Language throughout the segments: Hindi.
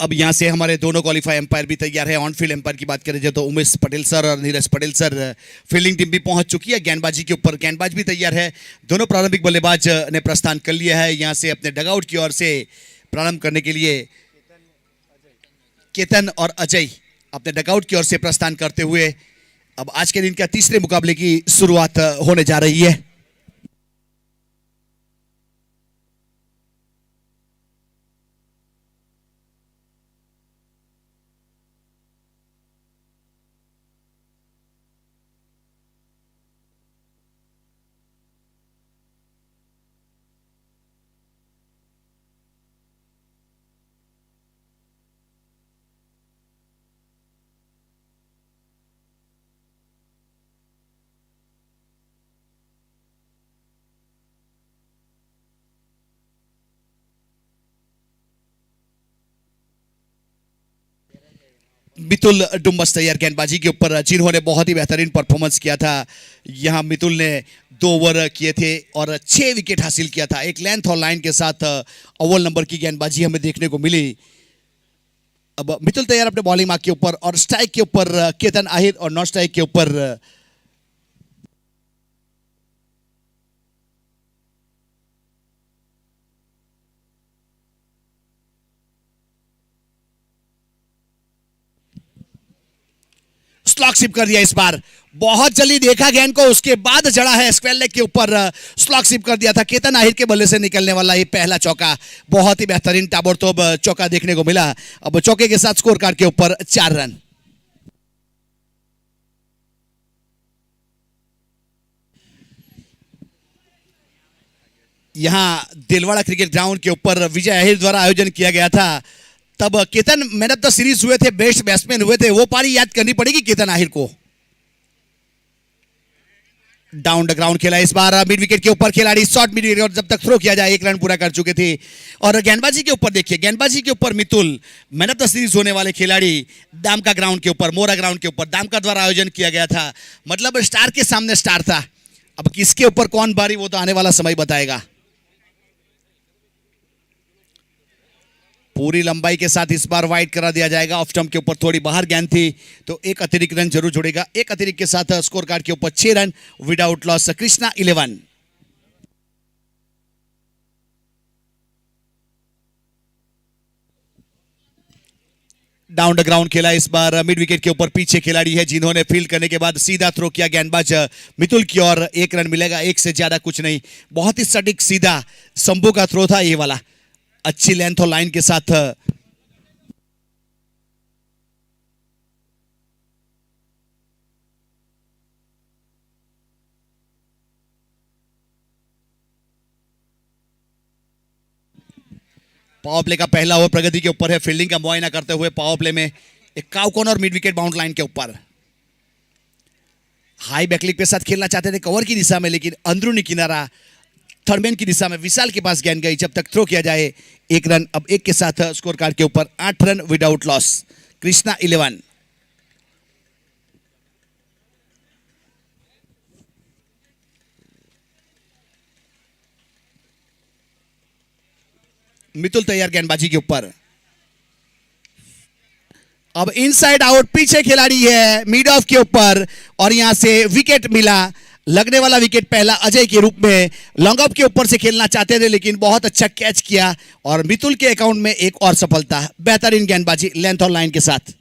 अब यहाँ से हमारे दोनों क्वालिफाई एम्पायर भी तैयार है। ऑन फील्ड एम्पायर की बात करें तो उमेश पटेल सर और Neeraj Patel sir, fielding team भी पहुंच चुकी है। गेंदबाजी के ऊपर गेंदबाज भी तैयार है। दोनों प्रारंभिक बल्लेबाज ने प्रस्थान कर लिया है यहाँ से अपने डगआउट की ओर से प्रारंभ करने के लिए। केतन और अजय अपने डगआउट की ओर से प्रस्थान करते हुए अब आज के दिन का तीसरे मुकाबले की शुरुआत होने जा रही है। मितुल डुम्बस तैयार गेंदबाजी के ऊपर, जिन्होंने बहुत ही बेहतरीन परफॉर्मेंस किया था। यहां मितुल ने 2 ओवर किए थे और 6 विकेट हासिल किया था। एक लेंथ और लाइन के साथ अव्वल नंबर की गेंदबाजी हमें देखने को मिली। अब मितुल तैयार अपने बॉलिंग मार्क के ऊपर और स्ट्राइक के ऊपर केतन आहिर और नॉन स्ट्राइक के ऊपर स्लॉग शिप कर दिया। इस बार बहुत जल्दी देखा गेंद को, उसके बाद जड़ा है स्क्वेयर लेग के ऊपर, स्लॉग शिप कर दिया था। केतन आहिर के बल्ले से निकलने वाला ये पहला चौका, बहुत ही बेहतरीन ताबड़तोड़ चौका देखने को मिला। अब चौके के साथ स्कोर कार्ड के ऊपर 4 रन। यहां दिलवाड़ा क्रिकेट ग्राउंड के ऊपर विजय अहिर द्वारा आयोजन किया गया था। तब Ketan man of the series हुए थे, बेस्ट बैट्समैन हुए थे। वो पारी याद करनी पड़ेगी केतन आहिर को। डाउन द ग्राउंड खेला इस बार मिड विकेट के ऊपर खिलाड़ी, शॉर्ट मिड विकेट, और जब तक थ्रो किया जाए 1 रन पूरा कर चुके थे। और गेंदबाजी के ऊपर देखिए, गेंदबाजी के ऊपर Mitul man of the series होने वाले खिलाड़ी। दामका ग्राउंड के ऊपर, मोरा ग्राउंड के ऊपर दामका द्वारा आयोजन किया गया था। मतलब स्टार के सामने स्टार था। अब किसके ऊपर कौन बारी वो तो आने वाला समय बताएगा। पूरी लंबाई के साथ इस बार वाइड करा दिया जाएगा। ऑफ स्टंप के ऊपर थोड़ी बाहर गेंद थी तो एक अतिरिक्त रन जरूर जुड़ेगा। एक अतिरिक्त के साथ स्कोर कार्ड के ऊपर 6 run without loss. Krishna 11। Down the ground खेला इस बार मिड विकेट के ऊपर, पीछे खिलाड़ी है जिन्होंने फील्ड करने के बाद सीधा थ्रो किया गेंदबाज मितुल की ओर। 1 रन मिलेगा, 1 से ज्यादा कुछ नहीं। बहुत ही सटीक सीधा शंभू का थ्रो था ये वाला, अच्छी लेंथ और लाइन के साथ। पावर प्ले का पहला ओवर प्रगति के ऊपर है। फील्डिंग का मुआयना करते हुए पावर प्ले में एक cow corner mid wicket bound line के ऊपर। हाई बैकलिक के साथ खेलना चाहते थे कवर की दिशा में, लेकिन अंदरूनी किनारा थर्डमैन की दिशा में विशाल के पास गेंद गई। जब तक थ्रो किया जाए 1 रन। अब 1 के साथ स्कोर कार्ड के ऊपर 8 run without loss. Krishna 11। Mitul तैयार गेंदबाजी के ऊपर। अब इनसाइड आउट, पीछे खिलाड़ी है मिड ऑफ के ऊपर और यहां से विकेट मिला। लगने वाला विकेट पहला अजय के रूप में। लॉन्ग ऑफ के ऊपर से खेलना चाहते थे लेकिन बहुत अच्छा कैच किया और मितुल के अकाउंट में एक और सफलता। बेहतरीन गेंदबाजी लेंथ और लाइन के साथ।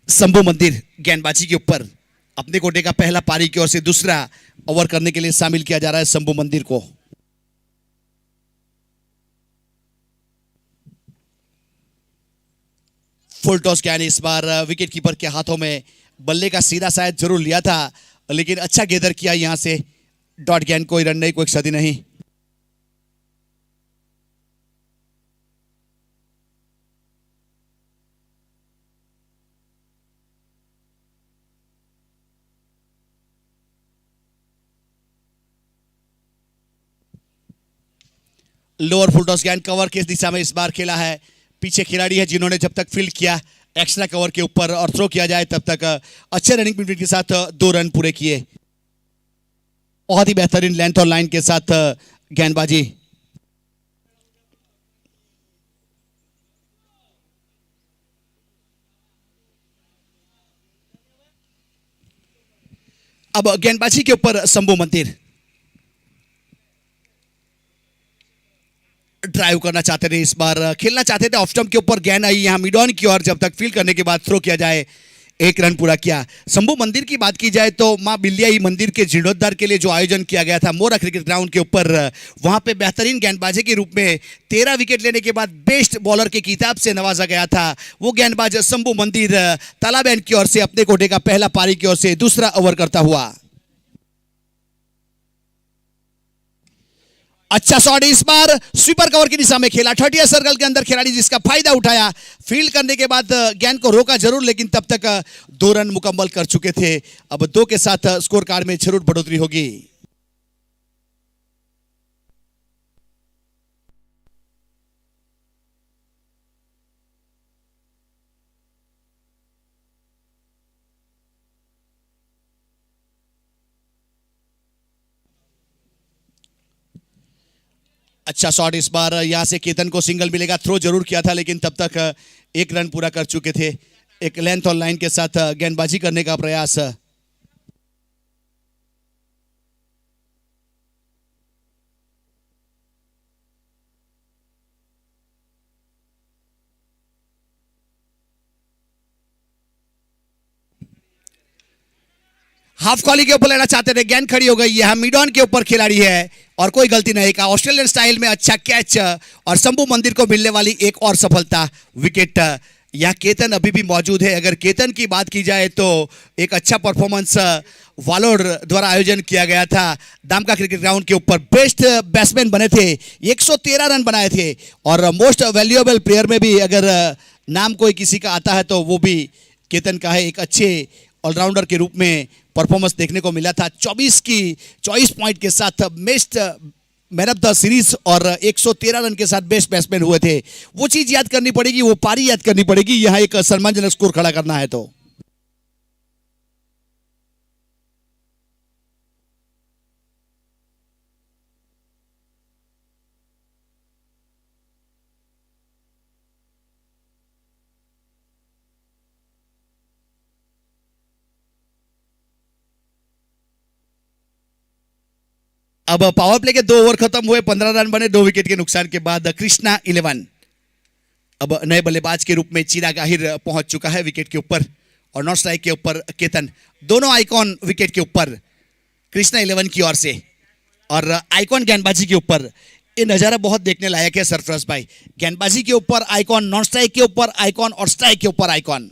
शंभू मंदिर गेंदबाजी के ऊपर अपने कोटे का पहला पारी की ओर से दूसरा ओवर करने के लिए शामिल किया जा रहा है शंभू मंदिर को। फुल टॉस गेंद इस बार विकेट कीपर के हाथों में, बल्ले का सीधा शायद जरूर लिया था लेकिन अच्छा गेदर किया यहां से। डॉट गेंद, कोई रन नहीं, कोई क्षति नहीं। लोअर फुल टॉस गेंद कवर किस दिशा में इस बार खेला है। पीछे खिलाड़ी है जिन्होंने जब तक फील्ड किया एक्स्ट्रा कवर के ऊपर और थ्रो किया जाए तब तक अच्छे रनिंग पीरियड के साथ 2 रन पूरे किए। बहुत ही बेहतरीन लेंथ और लाइन के साथ गेंदबाजी। अब गेंदबाजी के ऊपर शंभू मंदिर ड्राइव करना चाहते थे, इस बार खेलना चाहते थे ऑफ स्टंप के ऊपर। गेंद आई यहां मिड ऑन की ओर, जब तक फील्ड करने के बाद थ्रो किया जाए 1 रन पूरा किया। शंभू मंदिर की बात की जाए तो मां बिल्लियाई मंदिर के जीर्णोद्धार के लिए जो आयोजन किया गया था मोरा क्रिकेट ग्राउंड के ऊपर, वहां पे बेहतरीन गेंदबाजी के रूप में 13 विकेट लेने के बाद बेस्ट बॉलर के खिताब से नवाजा गया था। वो गेंदबाज शंभू मंदिर तालाबैन की ओर से अपने कोटे का पहला पारी की ओर से दूसरा ओवर करता हुआ। अच्छा शॉट इस बार स्वीपर कवर की दिशा में खेला 30 सर्कल के अंदर खिलाड़ी, जिसका फायदा उठाया। फील्ड करने के बाद गेंद को रोका जरूर लेकिन तब तक 2 रन मुकम्मल कर चुके थे। अब 2 के साथ स्कोर कार्ड में जरूर बढ़ोतरी होगी। अच्छा शॉट इस बार, यहां से केतन को सिंगल मिलेगा। थ्रो जरूर किया था लेकिन तब तक 1 रन पूरा कर चुके थे। एक लेंथ और लाइन के साथ गेंदबाजी करने का प्रयास। हाफ कॉली के ऊपर लेना चाहते थे, गेंद खड़ी हो गई। यह मिड ऑन के ऊपर खिलाड़ी है और कोई गलती नहीं का। ऑस्ट्रेलियन स्टाइल में अच्छा कैच और शंभू मंदिर को मिलने वाली एक और सफलता, विकेट। यह केतन अभी भी मौजूद है। अगर केतन की बात की जाए तो एक अच्छा परफॉर्मेंस वालोर द्वारा आयोजन किया गया था दामका क्रिकेट ग्राउंड के ऊपर। बेस्ट बैट्समैन बने थे, 113 रन बनाए थे और मोस्ट वैल्यूएबल प्लेयर में भी अगर नाम कोई किसी का आता है तो वो भी केतन का है। एक अच्छे ऑलराउंडर के रूप में परफॉर्मेंस देखने को मिला था। 24 पॉइंट के साथ best man of the series और 113 रन के साथ बेस्ट बैट्समैन हुए थे। वो चीज याद करनी पड़ेगी, वो पारी याद करनी पड़ेगी यहां एक सम्मानजनक स्कोर खड़ा करना है तो। अब पावर प्ले के 2 ओवर खत्म हुए, 15 रन बने 2 विकेट के नुकसान के बाद। कृष्णा 11 अब नए बल्लेबाज के रूप में चिराग आहिर पहुंच चुका है विकेट के ऊपर और नॉट स्ट्राइक के ऊपर केतन। दोनों आइकॉन विकेट के ऊपर कृष्णा 11 की ओर से और आइकॉन गेंदबाजी के ऊपर। ये नजारा बहुत देखने लायक है सरफराज भाई। गेंदबाजी के ऊपर आइकॉन, नॉन स्ट्राइक के ऊपर आइकॉन और स्ट्राइक के ऊपर आइकॉन।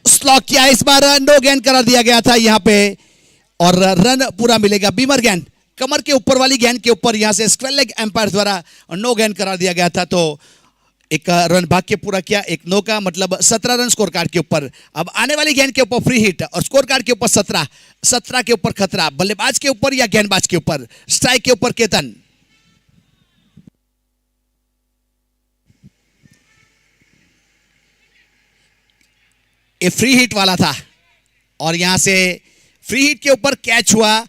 स्लॉक किया इस बार, नो गेंद करार दिया गया था यहां पे और रन पूरा मिलेगा। बीमर गेंद, कमर के ऊपर वाली गेंद के ऊपर यहां से स्क्वेयर लेग एम्पायर द्वारा नो गेंद करार दिया गया था तो एक रन भाग के पूरा किया। एक नो का मतलब 17 रन स्कोर कार्ड के ऊपर। अब आने वाली गेंद के ऊपर फ्री हिट और स्कोर कार्ड के ऊपर 17 के ऊपर खतरा। बल्लेबाज के ऊपर या गेंदबाज के ऊपर? स्ट्राइक के ऊपर केतन। ये फ्री हिट वाला था और यहां से फ्री हिट के ऊपर कैच हुआ।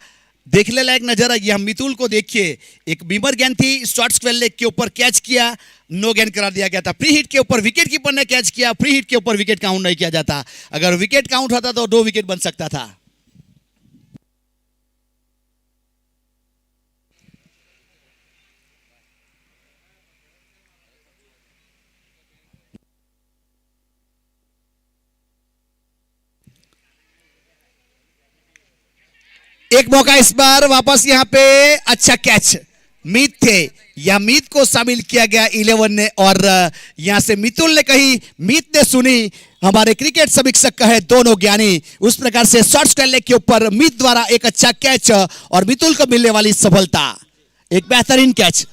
देखने लायक नजर है। यह मितुल को देखिए, एक बीमर गेंद थी, शॉर्ट स्क्वेयर लेग के ऊपर कैच किया, नो गेंद करार दिया गया था। फ्री हिट के ऊपर विकेट कीपर ने कैच किया, फ्री हिट के ऊपर विकेट काउंट नहीं किया जाता। अगर विकेट काउंट होता तो 2 विकेट बन सकता था। एक मौका इस बार वापस यहां पे, अच्छा कैच, मीत थे या मीत को शामिल किया गया 11 ने, और यहां से मितुल ने कही, मीत ने सुनी, हमारे क्रिकेट समीक्षक कहे दोनों ज्ञानी, उस प्रकार से शॉर्ट स्क्वायर लेग के ऊपर मीत द्वारा एक अच्छा कैच और मितुल को मिलने वाली सफलता, एक बेहतरीन कैच।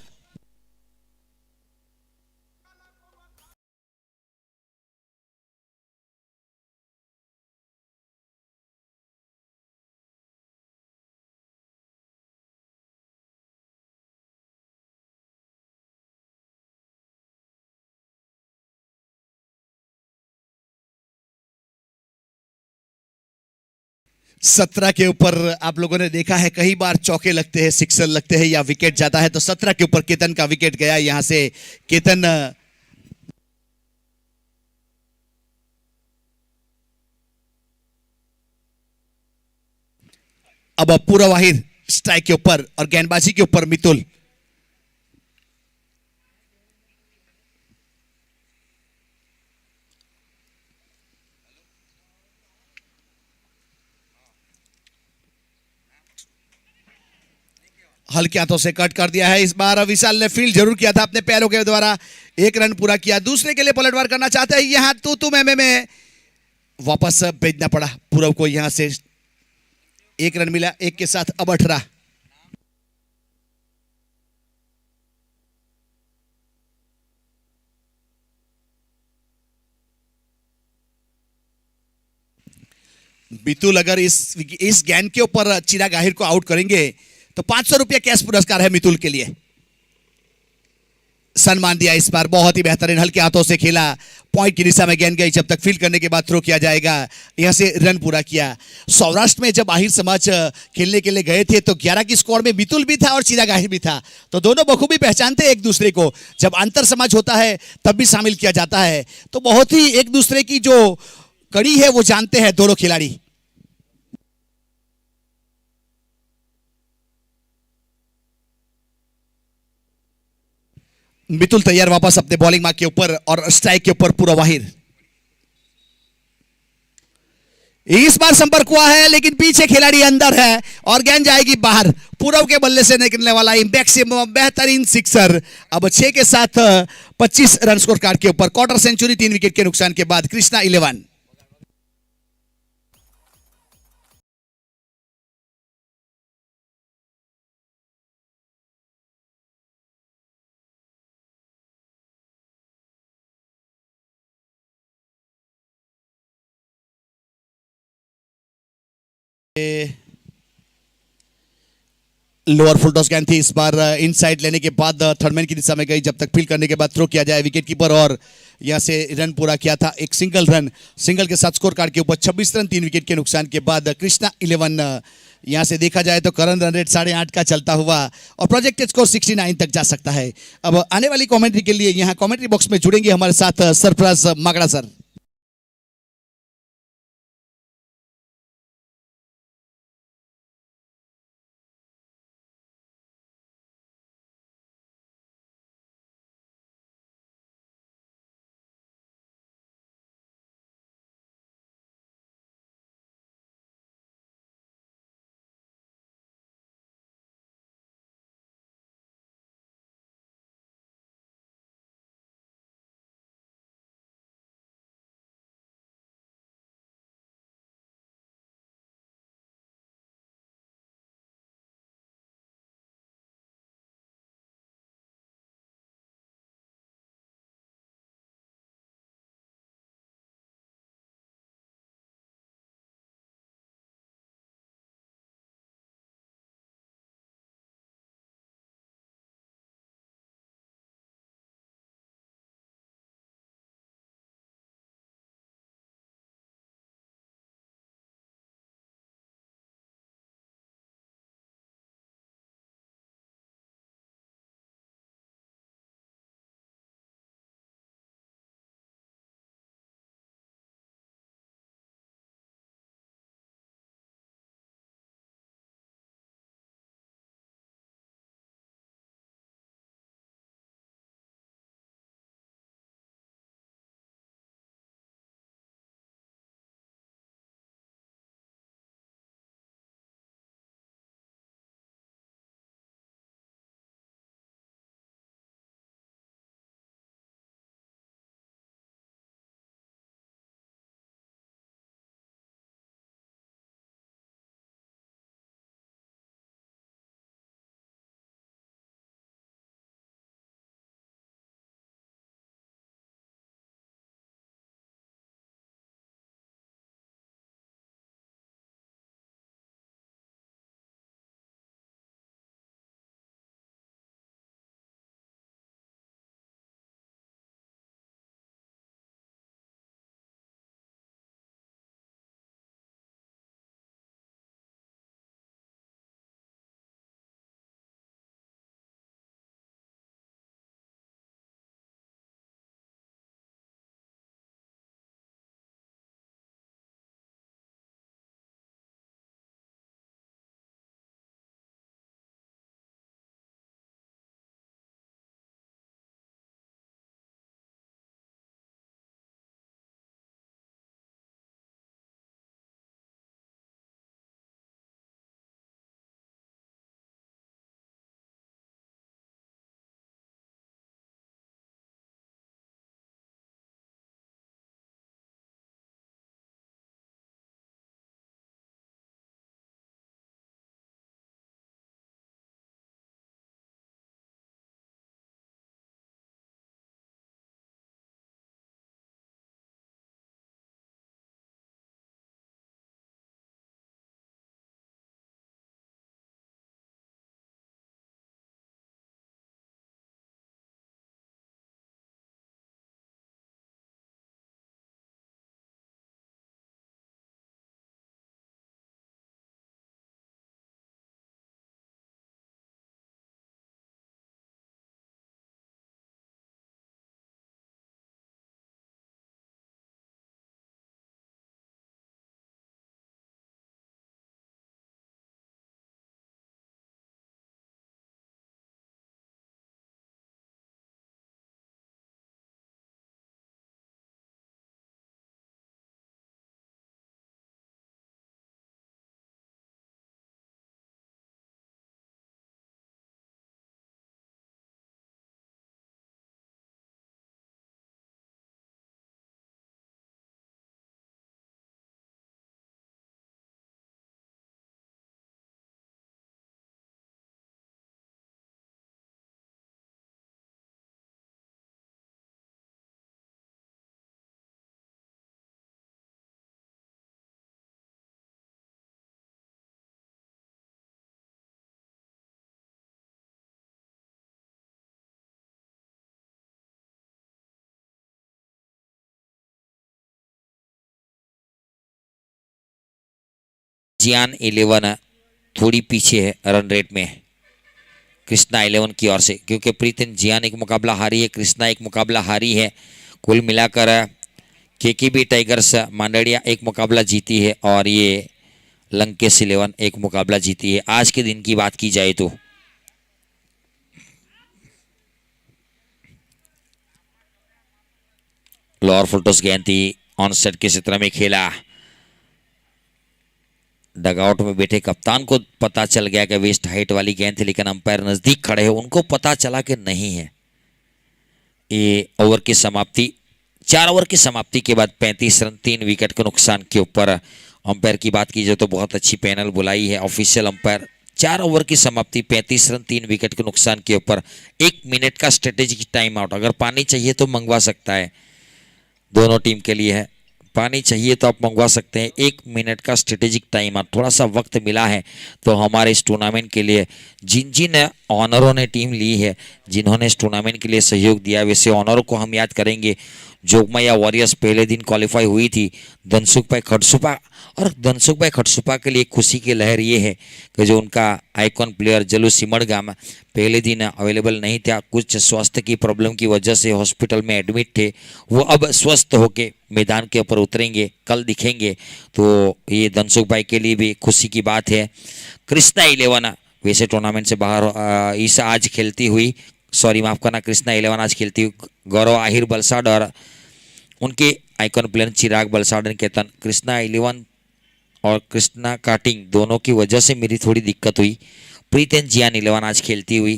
सत्रह के ऊपर आप लोगों ने देखा है कई बार चौके लगते हैं, सिक्सर लगते हैं या विकेट जाता है, तो 17 के ऊपर केतन का विकेट गया यहां से। केतन अब पूरा वाहिर स्ट्राइक के ऊपर और गेंदबाजी के ऊपर मितुल। हल्के हाथों से कट कर दिया है इस बार। विशाल ने फील्ड जरूर किया था अपने पैरों के द्वारा, एक रन पूरा किया, दूसरे के लिए पलटवार करना चाहते हैं, यहां तू में वापस भेजना पड़ा पूरब को, यहां से एक रन मिला, एक के साथ अब 18। बितुल अगर इस गेंद के ऊपर चिराग आहिर को आउट करेंगे तो 500 रुपया कैश पुरस्कार है मितुल के लिए। सम्मान दिया इस बार, बहुत ही बेहतरीन हल्के हाथों से खेला, पॉइंट की दिशा में गेंद गई, जब तक फील्ड करने के बाद थ्रो किया जाएगा, यहां से रन पूरा किया। सौराष्ट्र में जब आहिर समाज खेलने के लिए गए थे तो 11 की स्कोर में मितुल भी था और चिराग आहिर भी था, तो दोनों बखूबी पहचानते एक दूसरे को। जब अंतर समाज होता है तब भी शामिल किया जाता है, तो बहुत ही एक दूसरे की जो कड़ी है वो जानते हैं दोनों खिलाड़ी। मितुल तैयार वापस अपने बॉलिंग मार्क के ऊपर और स्ट्राइक के ऊपर पूरा वाहिर। इस बार संपर्क हुआ है लेकिन पीछे खिलाड़ी अंदर है और गेंद जाएगी बाहर। पूरब के बल्ले से निकलने वाला मैक्सिमम बेहतरीन सिक्सर। अब 6 के साथ 25 रन स्कोर कार्ड के ऊपर, क्वार्टर सेंचुरी 3 विकेट के नुकसान के बाद कृष्णा 11। लोअर फुल टॉस गेंद थी इस बार, इनसाइड लेने के बाद थर्डमैन की दिशा में गई, जब तक फील्ड करने के बाद थ्रो किया जाए विकेट कीपर, और यहां से रन पूरा किया था, एक सिंगल रन, सिंगल के साथ स्कोर कार्ड के ऊपर 26 रन 3 विकेट के नुकसान के बाद कृष्णा 11। यहां से देखा जाए तो करंट रन रेट 8.5 का चलता हुआ और प्रोजेक्टेड स्कोर 69 तक जा सकता है। अब आने वाली कमेंट्री के लिए यहां कमेंट्री बॉक्स में जुड़ेंगे हमारे साथ सरफराज मागड़ा सर। जियान 11 थोड़ी पीछे है रन रेट में कृष्णा 11 की ओर से, क्योंकि प्रीत एंड जियान एक मुकाबला हारी है, कृष्णा एक मुकाबला हारी है। कुल मिलाकर केकेबी टाइगर्स मांडलिया एक मुकाबला जीती है और ये लंकेश 11 एक मुकाबला जीती है। आज के दिन की बात की जाए तो लोअर फुलटॉस गेंद थी, ऑन सेट के क्षेत्र में खेला। डगआउट में बैठे कप्तान को पता चल गया कि वेस्ट हाइट वाली गेंद थी, लेकिन अंपायर नजदीक खड़े हैं, उनको पता चला कि नहीं है। ये ओवर की समाप्ति, 4 ओवर की समाप्ति के बाद 35 रन 3 विकेट के नुकसान के ऊपर अंपायर की बात की जाए तो बहुत अच्छी पैनल बुलाई है ऑफिशियल अंपायर। 4 ओवर की समाप्ति 35 रन 3 विकेट के नुकसान के ऊपर 1 मिनट का स्ट्रेटेजिक टाइम आउट। अगर पानी चाहिए तो मंगवा सकता है, दोनों टीम के लिए है। पानी चाहिए तो आप मंगवा सकते हैं। 1 मिनट का स्ट्रेटेजिक टाइम आउट, थोड़ा सा वक्त मिला है तो हमारे इस टूर्नामेंट के लिए जिन जिन ऑनरों ने टीम ली है, जिन्होंने इस टूर्नामेंट के लिए सहयोग दिया, वैसे ऑनरों को हम याद करेंगे। जोगमाया वॉरियर्स पहले दिन क्वालिफाई हुई थी, धनसुख भाई खड़सुपा, और धनसुख भाई खड़सुपा के लिए खुशी की लहर ये है कि जो उनका आइकॉन प्लेयर जलू सिमड़गाम पहले दिन अवेलेबल नहीं था, कुछ स्वास्थ्य की प्रॉब्लम की वजह से हॉस्पिटल में एडमिट थे, वो अब स्वस्थ होके मैदान के ऊपर उतरेंगे, कल दिखेंगे, तो ये धनसुख भाई के लिए भी खुशी की बात है। कृष्णा 11 वैसे टूर्नामेंट से बाहर इस आज खेलती हुई, सॉरी माफ करना, कृष्णा 11 आज खेलती हुई गौरव आहिर बलसाड और उनके आइकॉन प्लेयर चिराग बलसाड ने केतन। कृष्णा 11 और कृष्णा काटिंग दोनों की वजह से मेरी थोड़ी दिक्कत हुई। प्रीत एंड जियान 11 आज खेलती हुई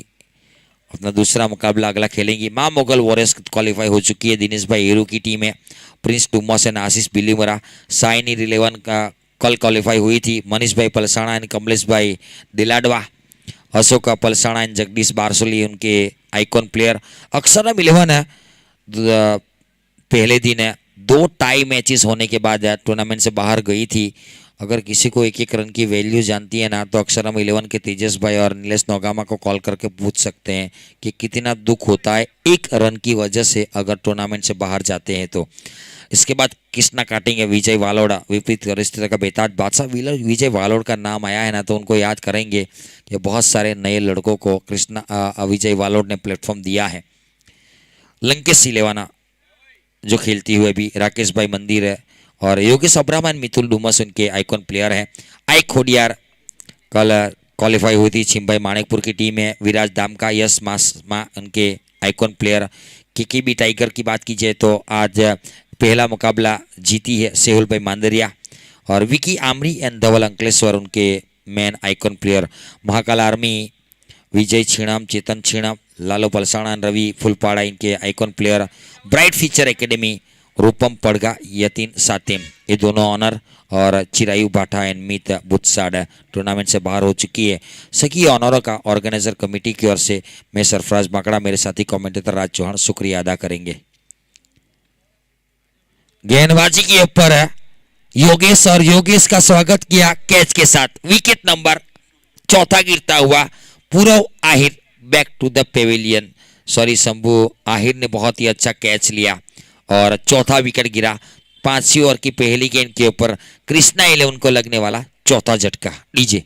अपना दूसरा मुकाबला अगला खेलेंगी। माँ मोगल वॉरियर्स क्वालिफाई हो चुकी है, दिनेश भाई हीरू की टीम है। प्रिंस डुमस एंड आशीष बिलीमरा। साइनी 11 का कल क्वालिफाई हुई थी। मनीष भाई पलसाणा एंड कमलेश भाई दिलाडवा, अशोक पलसाणा एंड जगदीश बारसोली उनके आइकॉन प्लेयर। अक्षरम 11 पहले दिन 2 टाई मैचेस होने के बाद टूर्नामेंट से बाहर गई थी। अगर किसी को 1-1 रन की वैल्यू जानती है ना, तो अक्षरम 11 के तेजस भाई और नीलेश नौगामा को कॉल करके पूछ सकते हैं कि कितना दुख होता है 1 रन की वजह से अगर टूर्नामेंट से बाहर जाते हैं तो। इसके बाद कृष्णा काटेंगे विजय वालोड़ा, विपरीत परिस्थिति का बेताज बादशाह। विजय वालोड़ का नाम आया है ना, तो उनको याद करेंगे कि बहुत सारे नए लड़कों को विजय वालोड़ ने प्लेटफॉर्म दिया है। लंकेश 11 जो खेलती हुई अभी राकेश भाई मंदिर है और योगेश अब्राहम एंड मिथुल डुमस उनके आइकॉन प्लेयर हैं। आई खोडियार कल क्वालिफाई हुई थी, छिंभाई माणिकपुर की टीम है। विराज दामका, यश मासमा उनके आइकॉन प्लेयर। केकेबी टाइगर की बात की जाए तो आज पहला मुकाबला जीती है सेहुल भाई मांदरिया और विकी आमरी एंड धवल अंकलेश्वर उनके main icon player. Mahakal army Vijay Chhinam, Chetan Chhinam, Lalo Palsana and Ravi Phulpada इनके icon player. Bright future academy Rupam Padga, Yatin Satim, ये दोनों ऑनर और चिरायु बाठा एंड मीत बुत्साड टूर्नामेंट से बाहर हो चुकी है। सभी ऑनरों का ऑर्गेनाइजर कमेटी की ओर से मैं सरफराज माकड़ा, मेरे साथी कमेंटेटर राज चौहान शुक्रिया अदा करेंगे। गेंदबाजी के ऊपर योगेश और योगेश का स्वागत किया कैच के साथ। विकेट नंबर 4 गिरता हुआ Purav Ahir back to the pavilion. Sorry Shambhu Ahir ने बहुत ही अच्छा कैच लिया और 4था विकेट गिरा। 5वीं ओवर की पहली गेंद के ऊपर कृष्णा 11 को लगने वाला 4था झटका। डीजे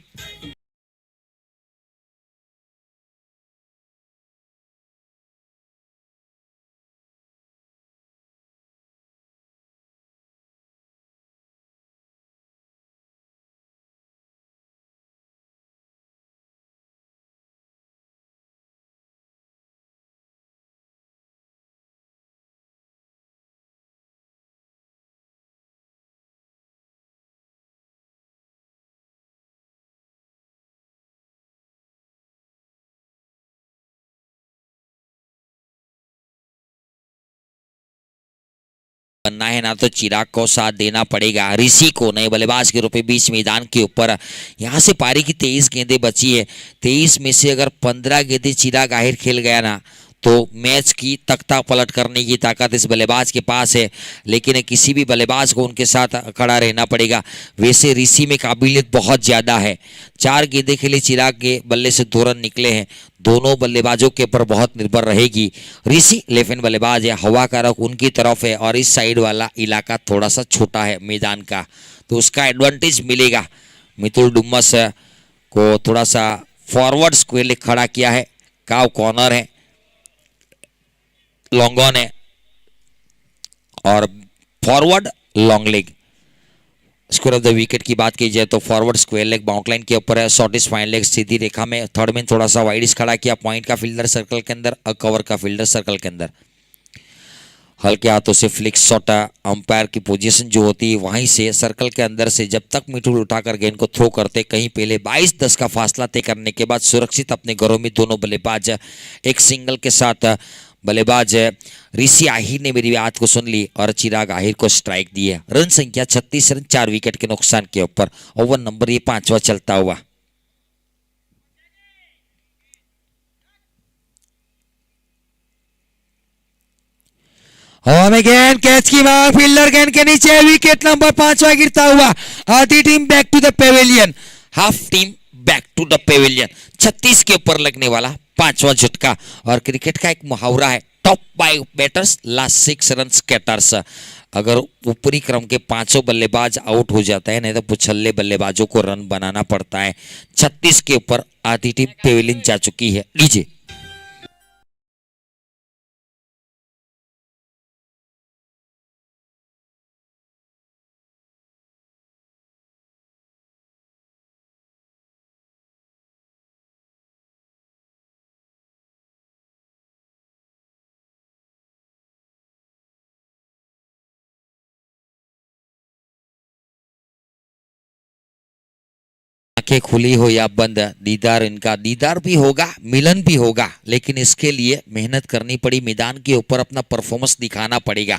बनना है ना, तो चिराग को साथ देना पड़ेगा। ऋषि को नए बल्लेबाज के रूप में बीच मैदान के ऊपर यहाँ से पारी की 23 गेंदें बची है। 23 में से अगर 15 गेंदें चिराग आहिर खेल गया ना, तो मैच की तख्ता पलट करने की ताकत इस बल्लेबाज के पास है। लेकिन किसी भी बल्लेबाज को उनके साथ खड़ा रहना पड़ेगा। वैसे ऋषि में काबिलियत बहुत ज़्यादा है। 4 गेंदें खेले चिराग के बल्ले से 2 रन निकले हैं। दोनों बल्लेबाजों के ऊपर बहुत निर्भर रहेगी। ऋषि लेफ्ट हैंड बल्लेबाज है, हवा का रुख उनकी तरफ है और इस साइड वाला इलाका थोड़ा सा छोटा है मैदान का, तो उसका एडवांटेज मिलेगा। मितुल डुमस को थोड़ा सा फॉरवर्ड स्क्वेयर खड़ा किया है। काव कॉर्नर है, लॉन्ग ऑन है और forward long leg. Square of the wicket की बात की जाए तो forward square leg bound line के ऊपर है, शॉर्टेस्ट फाइन लेग सीधी रेखा में। थर्ड मैन थोड़ा सा वाइडिश खड़ा किया, पॉइंट का फील्डर सर्कल के अंदर और कवर का फील्डर सर्कल के अंदर। हल्के हाथों से फ्लिक्स शॉट, अंपायर की पोजीशन जो होती है वहीं से सर्कल के अंदर से जब तक मिठुल उठाकर गेंद को थ्रो करते, कहीं पहले 22-10 का फासला तय करने के बाद सुरक्षित अपने घरों में दोनों बल्लेबाज एक सिंगल के साथ बल्लेबाज ऋषि आहिर ने मेरी बात को सुन ली और चिराग आहिर को स्ट्राइक दी है। रन संख्या 36 रन 4 विकेट के नुकसान के ऊपर। ओवर नंबर ये 5वां चलता हुआ। हवा में गेंद, कैच की मांग, फील्डर गेंद के नीचे, विकेट नंबर 5वां गिरता हुआ। आधी team back to the pavilion, half team back to the pavilion. 36 के ऊपर लगने वाला 5वां झटका। और क्रिकेट का एक मुहावरा है, top 5 batters last 6 run scatters. अगर ऊपरी क्रम के 5 बल्लेबाज आउट हो जाता है, नहीं तो पुछल्ले बल्लेबाजों को रन बनाना पड़ता है। 36 के ऊपर आधी टीम पेविलियन जा चुकी है। लीजिए आंखें खुली हो या बंद, दीदार इनका दीदार भी होगा, मिलन भी होगा, लेकिन इसके लिए मेहनत करनी पड़ी। मैदान के ऊपर अपना परफॉर्मेंस दिखाना पड़ेगा।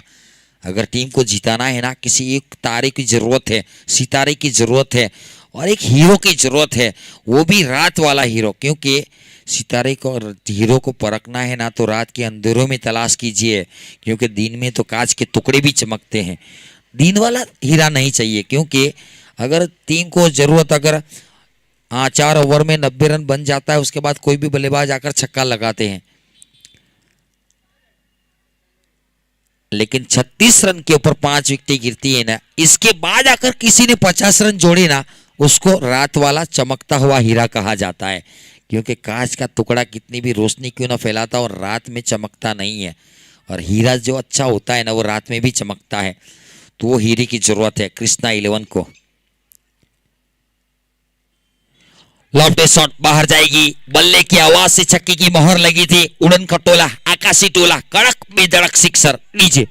अगर टीम को जिताना है ना, किसी एक तारे की जरूरत है, सितारे की जरूरत है और एक हीरो की जरूरत है, वो भी रात वाला हीरो। क्योंकि सितारे को और हीरो को परखना है ना, तो रात के अंधेरों में तलाश कीजिए, क्योंकि दिन में तो कांच के टुकड़े भी चमकते हैं। दिन वाला हीरा नहीं चाहिए, क्योंकि अगर टीम को जरूरत, अगर 4 ओवर में 90 रन बन जाता है, उसके बाद कोई भी बल्लेबाज आकर छक्का लगाते हैं, लेकिन 36 रन के ऊपर 5 विकेट गिरती है ना, इसके बाद आकर किसी ने 50 रन जोड़े ना, उसको रात वाला चमकता हुआ हीरा कहा जाता है। क्योंकि कांच का टुकड़ा कितनी भी रोशनी क्यों ना फैलाता और रात में चमकता नहीं है, और हीरा जो अच्छा होता है ना, वो रात में भी चमकता है। तो वो हीरे की जरूरत है कृष्णा 11 को। लॉफ्ट शॉट बाहर जाएगी, बल्ले की आवाज से छक्के की मोहर लगी थी। उड़न खटोला, आकाशी टोला, कड़क बेधड़क सिक्सर। नीचे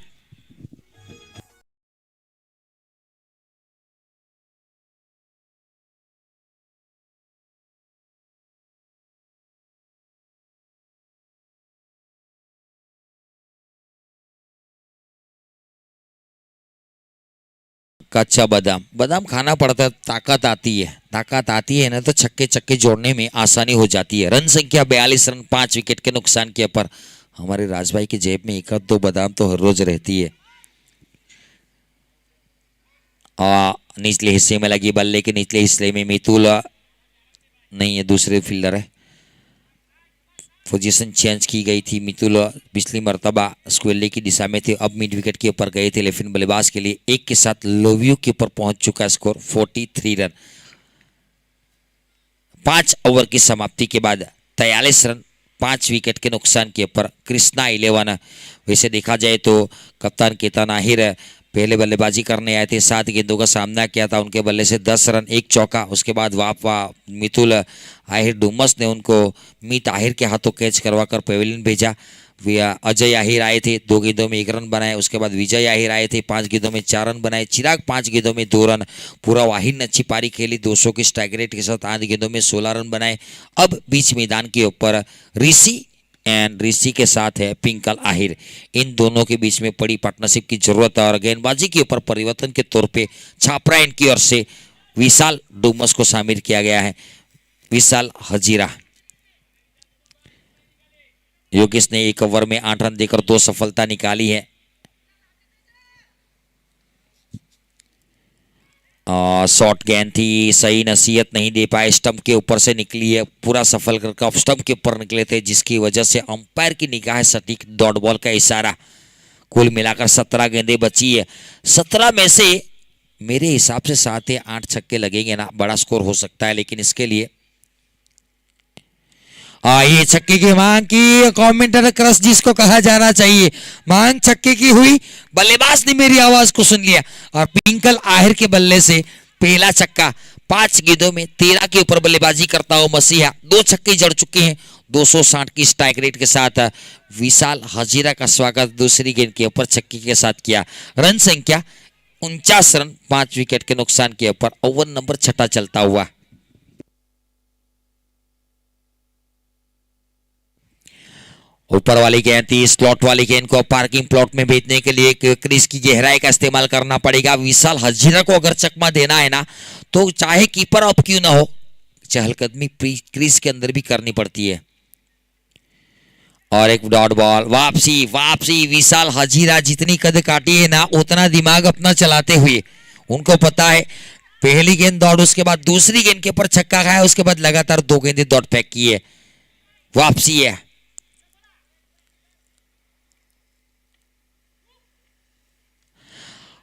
कच्चा बादाम, बादाम खाना पड़ता है, ताकत आती है। ताकत आती है ना, तो छक्के चक्के जोड़ने में आसानी हो जाती है। रन संख्या 42 रन 5 विकेट के नुकसान के ऊपर। हमारे राजभाई की जेब में 1-2 बादाम तो हर रोज रहती है। निचले हिस्से में लगी, बल्ले के निचले हिस्से में मितुल नहीं है, दूसरे फील्डर है। पोजीशन चेंज की गई थी। मितुल पिछली मर्तबा स्क्वेयर की दिशा में थे, अब मिड विकेट के ऊपर गए थे लेफ्ट बल्लेबाज के लिए। एक के साथ लोवियो के ऊपर पहुंच चुका स्कोर 43 रन। 5 ओवर की समाप्ति के बाद 43 रन 5 विकेट के नुकसान के ऊपर कृष्णा 11। वैसे देखा जाए तो कप्तान केतन आहिर पहले बल्लेबाजी करने आए थे, 7 गेंदों का सामना किया था। उनके बल्ले से 10 रन 1 चौका। उसके बाद मितुल आहिर डुमस ने उनको मीत आहिर के हाथों कैच करवाकर पेविलियन भेजा। अजय आहिर आए थे, 2 गेंदों में 1 रन बनाए। उसके बाद विजय आहिर आए थे, 5 गेंदों में 4 रन बनाए। चिराग 5 गेंदों में 2 रन। पूरा आहिर ने अच्छी पारी खेली, 200 की स्ट्राइक रेट के साथ 8 गेंदों में 16 रन बनाए। अब बीच मैदान के ऊपर ऋषि के साथ है पिंकल आहिर। इन दोनों के बीच में बड़ी पार्टनरशिप की जरूरत है और गेंदबाजी के ऊपर परिवर्तन के तौर पे छापरा इनकी ओर से विशाल डुमस को शामिल किया गया है। विशाल हजीरा। योगेश ने 1 ओवर में 8 रन देकर 2 सफलता निकाली है। शॉर्ट गेंद थी, सही नसीहत नहीं दे पाए, स्टंप के ऊपर से निकली है। पूरा सफल करके ऑफ स्टंप के ऊपर निकले थे, जिसकी वजह से अंपायर की निगाह सटीक डॉट बॉल का इशारा। कुल मिलाकर 17 गेंदें बची है। 17 में से मेरे हिसाब से 7 या 8 छक्के लगेंगे ना, बड़ा स्कोर हो सकता है। लेकिन इसके लिए ये छक्के की मांग की, कमेंटर क्रश जिसको कहा जाना चाहिए, मांग छक्के की हुई। बल्लेबाज ने मेरी आवाज को सुन लिया और पिंकल आहिर के बल्ले से पहला छक्का। 5 गेंदों में 13 के ऊपर बल्लेबाजी करता हुआ मसीहा 2 छक्के जड़ चुके हैं। 260 की स्ट्राइक रेट के साथ विशाल हजीरा का स्वागत दूसरी गेंद के ऊपर छक्के के साथ किया। रन संख्या 49 रन, 5 विकेट के नुकसान के ऊपर ओवर नंबर 6 चलता हुआ। ऊपर वाली गेंद थी, स्लॉट वाली गेंद को पार्किंग प्लॉट में भेजने के लिए क्रीज की गहराई का इस्तेमाल करना पड़ेगा। विशाल हजीरा को अगर चकमा देना है ना, तो चाहे कीपर अप क्यों ना हो, चहलकदमी क्रीज के अंदर भी करनी पड़ती है। और एक डॉट बॉल, वापसी वापसी। विशाल हजीरा जितनी कद काटी है ना, उतना दिमाग अपना चलाते हुए, उनको पता है पहली गेंद दौड़, उसके बाद दूसरी गेंद के ऊपर छक्का खाया, उसके बाद लगातार 2 गेंदें दौड़ फेंक की है। वापसी है।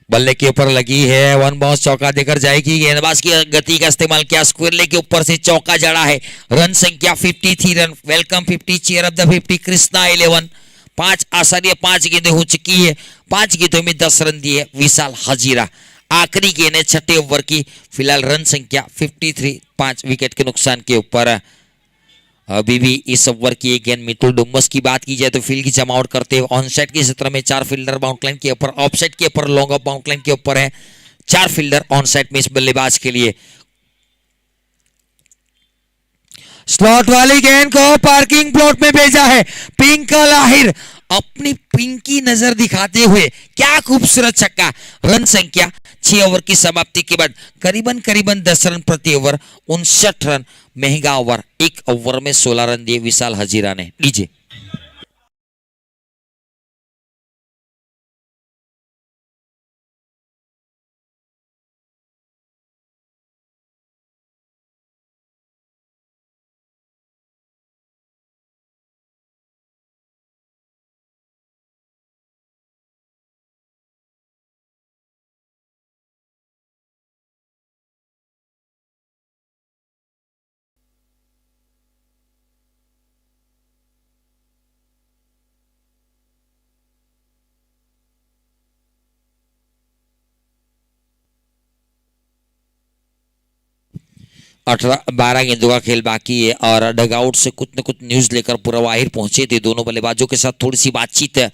बल्ले के ऊपर लगी है, वन बाउंस चौका देकर जाएगी। गेंदबाज की गति का इस्तेमाल किया, स्क्वेरले के ऊपर से चौका जड़ा है। रन संख्या 53 run. Welcome 50, cheer of the 50, Krishna 11। 5 आसानी 5 गेंदें हो चुकी है। 5 गेंदों में 10 रन दिए विशाल हजीरा। आखिरी गेंद है 6ठे ओवर की। फिलहाल रन संख्या 53, 5 विकेट के नुकसान के ऊपर। अभी भी इस ओवर की एक गेंद मितुल डुम्बस की बात की जाए तो फील्ड की जमावट करते हुए ऑन साइड के क्षेत्र में 4 फील्डर बाउंड लाइन के ऊपर, ऑफ साइड के ऊपर लॉन्ग ऑफ बाउंड लाइन के ऊपर है 4 फील्डर ऑन साइड में इस बल्लेबाज के लिए। स्लॉट वाली गेंद को पार्किंग प्लॉट में भेजा है। पिंकल आहिर अपनी पिंकी नजर दिखाते हुए, क्या खूबसूरत छक्का। रन संख्या 6 ओवर की समाप्ति के बाद करीबन करीबन 10 रन प्रति ओवर, 59 रन। महंगा ओवर, 1 ओवर में 16 रन दिए विशाल हजीरा ने। लीजिए। अठारह 12 गेंदों का खेल बाकी है और डगआउट से कुछ न कुछ न्यूज लेकर पूरा वाहिर पहुंचे थे। दोनों बल्लेबाजों के साथ थोड़ी सी बातचीत है।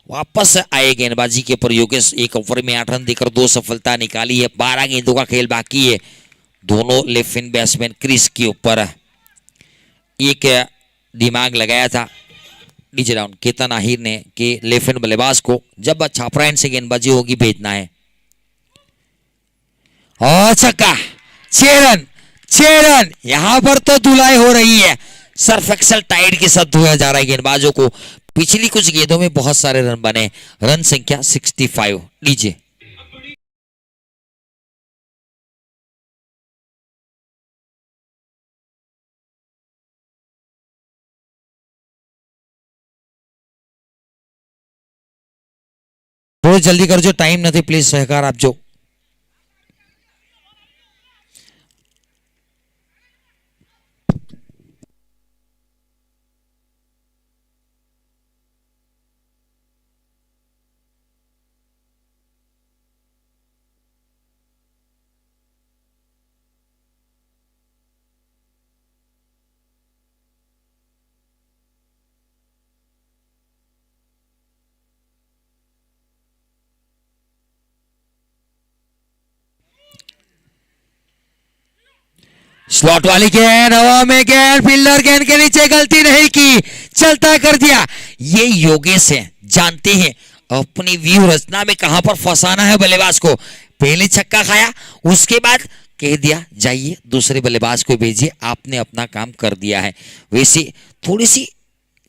वापस आए गेंदबाजी के ऊपर योगेश। 1 ओवर में 8 रन देकर 2 सफलता निकाली है। 12 गेंदों का खेल बाकी है। दोनों लेफ्ट हैंड बैट्समैन क्रीज के ऊपर एक दिमाग लगाया था डीजे राउंड केतन आहिर ने कि लेफ्ट हैंड बल्लेबाज को जब छापरा एंड से गेंदबाजी होगी भेजना है। और छक्का, 6 रन 6 रन। यहां पर तो धुलाई हो रही है। सर्फ एक्सल टाइड के साथ धोया जा रहा है गेंदबाजों को। पिछली कुछ गेंदों में बहुत सारे रन बने। रन संख्या 65। लीजिए। थोड़ी जल्दी कर जो, टाइम नहीं प्लीज सहकार आप जो। स्लॉट वाली गेंद, हवा में गेंद, फील्डर गेंद के नीचे, गलती नहीं की, चलता कर दिया। ये योगेश है, जानते हैं अपनी व्यू रचना में कहां पर फंसाना है बल्लेबाज को। पहले छक्का खाया, उसके बाद कह दिया जाइए दूसरे बल्लेबाज को भेजिए, आपने अपना काम कर दिया है। वैसे थोड़ी सी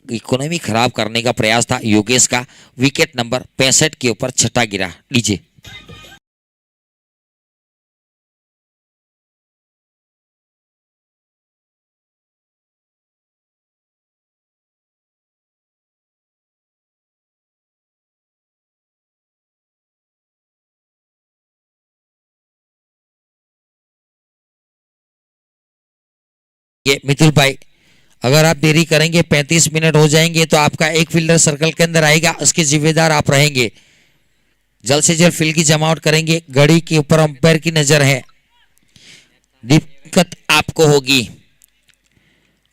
इकोनॉमी खराब करने का प्रयास था योगेश का। विकेट नंबर 65 के ऊपर 6ठा गिरा। लीजिए। ये मितुल भाई, अगर आप देरी करेंगे 35 मिनट हो जाएंगे तो आपका एक फील्डर सर्कल के अंदर आएगा, उसके जिम्मेदार आप रहेंगे। जल्द से जल्द फील्ड की जमावट करेंगे, घड़ी के ऊपर अंपायर की नजर है, दिक्कत आपको होगी।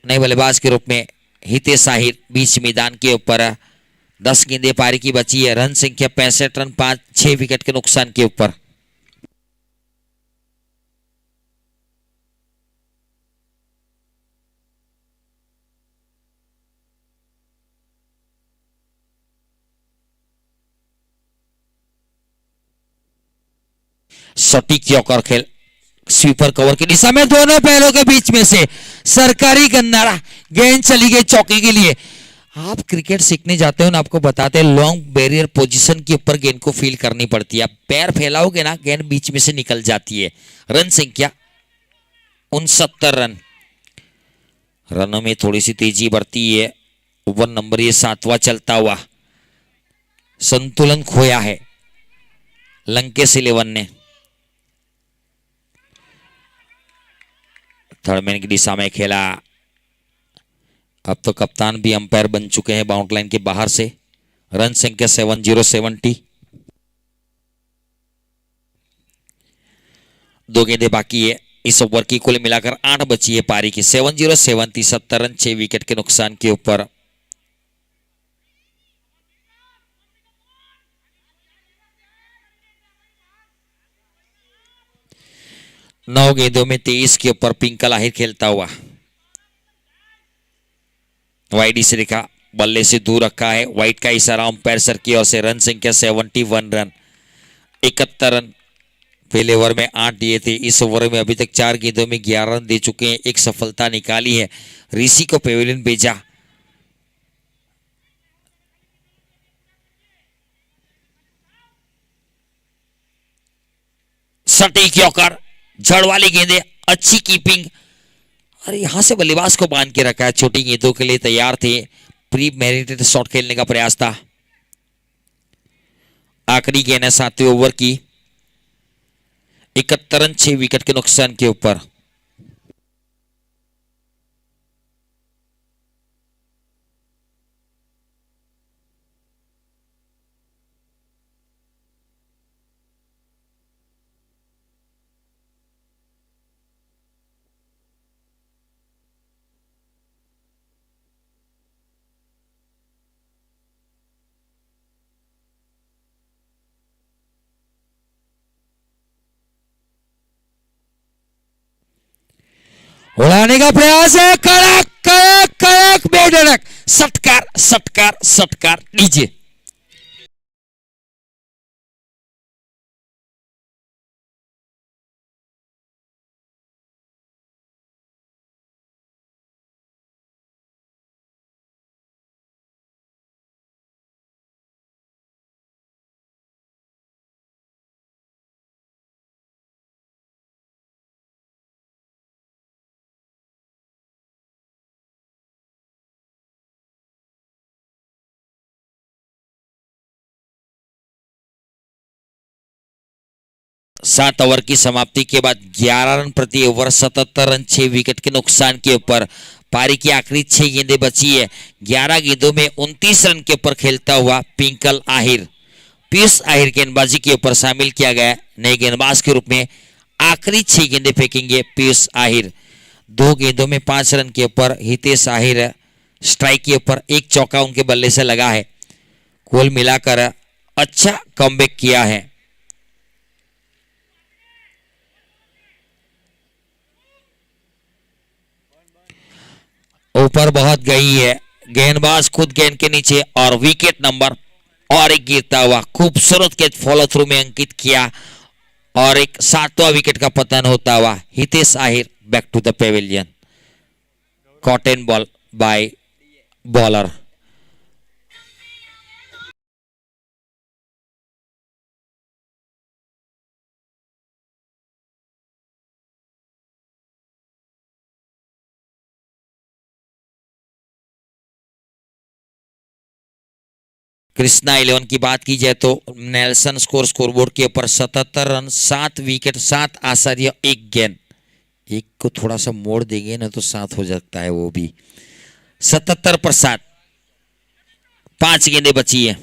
नए बल्लेबाज के रूप में हितेश आहिर बीच मैदान के ऊपर 10 गेंदे पारी की बची है। रन संख्या 65 रन, 5-6 विकेट के नुकसान के ऊपर। सटीक यॉर्कर खेल स्वीपर कवर की दिशा में, दोनों पैरों के बीच में से सरकारी गन्नारा, गेंद चली गई चौकी के लिए। आप क्रिकेट सीखने जाते हो ना, आपको बताते हैं लॉन्ग बैरियर पोजीशन के ऊपर गेंद को फील करनी पड़ती है। आप पैर फैलाओगे ना, गेंद बीच में से निकल जाती है। रन संख्या 69 रन। रनों में थोड़ी सी तेजी बढ़ती है। ओवर नंबर ये 7वां चलता हुआ, संतुलन खोया है लंकेश 11 ने। थर्ड मैन की दिशा में खेला। अब तो कप्तान भी अंपायर बन चुके हैं बाउंड्री लाइन के बाहर से। रन संख्या 70-70। 2 गेंदें बाकी है। इस ओवर की कुल मिलाकर 8 बची है पारी की। 70-70, 70 रन, 6 विकेट के नुकसान के ऊपर। नौ गेंदों में 23 के ऊपर पिंकल आहिर खेलता हुआ। वाइडी से रेखा बल्ले से दूर रखा है। वाइट का इशारा अंपायर सर की ओर से। रन संख्या 71 रन, 71 रन। पहले ओवर में 8 दिए थे। इस ओवर में अभी तक 4 गेंदों में 11 रन दे चुके हैं। एक सफलता निकाली है। ऋषि को पेविलियन भेजा। सटीक यॉर्कर, झड़ वाली गेंदे, अच्छी कीपिंग। और यहां से बल्लेबाज को बांध के रखा है। छोटी गेंदों के लिए तैयार थे। प्री मैरिनेटेड शॉट खेलने का प्रयास था। आखिरी गेंद है 7वें ओवर की। 71 रन, 6 विकेट के नुकसान के ऊपर। उड़ाने का प्रयास है। कड़क कड़क कड़क बेधड़क, सटकार सटकार सटकार नीचे। सात ओवर की समाप्ति के बाद 11 रन प्रति ओवर, 77 रन, 6 विकेट के नुकसान के ऊपर। पारी की आखिरी 6 गेंदें बची है। 11 गेंदों में 29 रन के ऊपर खेलता हुआ पिंकल आहिर। पीयूष आहिर गेंदबाजी के ऊपर शामिल किया गया नए गेंदबाज के रूप में। आखिरी 6 गेंदें फेंकेंगे पीयूष आहिर। 2 गेंदों में 5 रन के ऊपर हितेश आहिर स्ट्राइक के ऊपर। एक चौका उनके बल्ले से लगा है। कुल मिलाकर अच्छा कमबैक किया है। ऊपर बहुत गई है गेंदबाज, खुद गेंद के नीचे, और विकेट नंबर और एक गिरता हुआ खूबसूरत कैच फॉलो थ्रू में अंकित किया, और एक 7वां विकेट का पतन होता हुआ Hitesh Ahir back to the pavilion. Caught and bowled by bowler. Krishna 11 की बात की जाए तो नेल्सन स्कोरबोर्ड के ऊपर 77 रन, 7 विकेट, 7 आश्चर्य, 1 गेंद। एक को थोड़ा सा मोड़ देंगे ना तो 7 हो सकता है वो भी। 77 पर 7, 5 गेंदें बची है।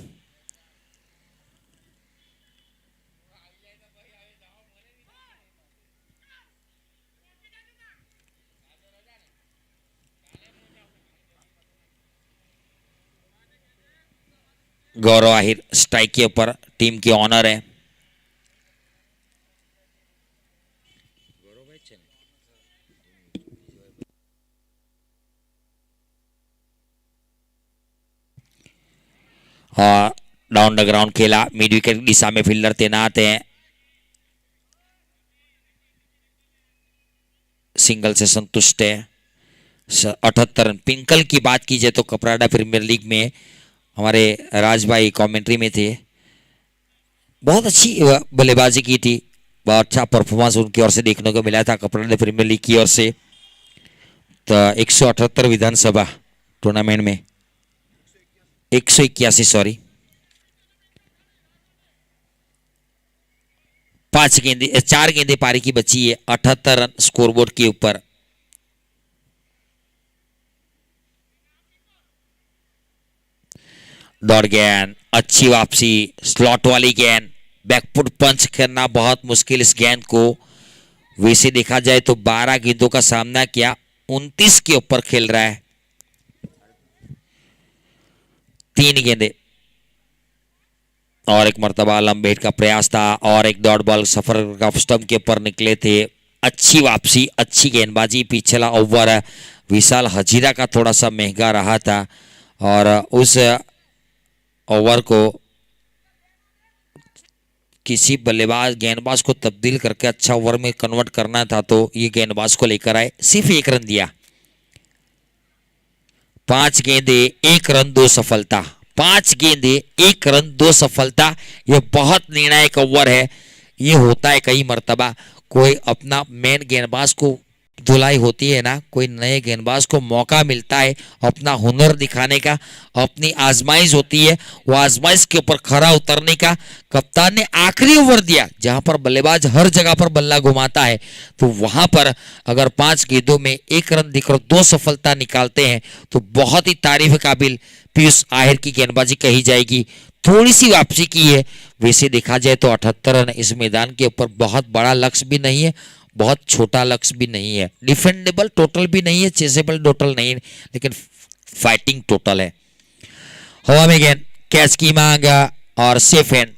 गौरव आहिर स्ट्राइक के ऊपर, टीम की ऑनर है। और डाउन द ग्राउंड खेला, मिड विकेट की दिशा में फील्डर तैनात है। सिंगल से संतुष्ट है। 78 रन। पिंकल की बात की जाए तो कपराडा प्रीमियर लीग में हमारे राज भाई कमेंट्री में थे, बहुत अच्छी बल्लेबाजी की थी, बहुत अच्छा परफॉर्मेंस उनकी ओर से देखने को मिला था कपराडा प्रीमियर लीग की ओर से। तो 178 विधानसभा टूर्नामेंट में 181, सॉरी, 4 गेंदे पारी की बची है। 78 रन स्कोरबोर्ड के ऊपर। दौड़ गेंद, अच्छी वापसी, स्लॉट वाली गेंद, बैकफुट पंच करना बहुत मुश्किल इस गेंद को। वैसे देखा जाए तो 12 गेंदों का सामना किया, 29 के ऊपर खेल रहा है। 3 गेंदे और एक मर्तबा लंबे हिट का प्रयास था और एक डॉट बॉल सफर का स्टंप के ऊपर निकले थे। अच्छी वापसी, अच्छी गेंदबाजी। पिछला ओवर विशाल हजीरा का थोड़ा सा महंगा रहा था और उस ओवर को किसी बल्लेबाज गेंदबाज को तब्दील करके अच्छा ओवर में कन्वर्ट करना था, तो ये गेंदबाज को लेकर आए, सिर्फ 1 रन दिया। 5 गेंदे 1 रन 2 सफलता। 5 गेंदे 1 रन 2 सफलता। यह बहुत निर्णायक ओवर है। ये होता है कई मर्तबा, कोई अपना मेन गेंदबाज को धुलाई होती है ना, कोई नए गेंदबाज को मौका मिलता है अपना हुनर दिखाने का, अपनी आजमाइश होती है, वो आजमाइश के ऊपर खरा उतरने का। कप्तान ने आखिरी ओवर दिया जहां पर बल्लेबाज हर जगह पर बल्ला घुमाता है, तो वहां पर अगर 5 गेंदों में 1 रन देकर 2 सफलता निकालते हैं तो बहुत ही तारीफ काबिल पीयूष आहिर की गेंदबाजी कही जाएगी। थोड़ी सी वापसी की है। वैसे देखा जाए तो 78 रन इस मैदान के ऊपर बहुत बड़ा लक्ष्य भी नहीं है, बहुत छोटा लक्ष्य भी नहीं है, डिफेंडेबल टोटल भी नहीं है, चेसेबल टोटल नहीं है, लेकिन फाइटिंग टोटल है। हवा में गेंद, कैच की मांग और सेफ हैंड।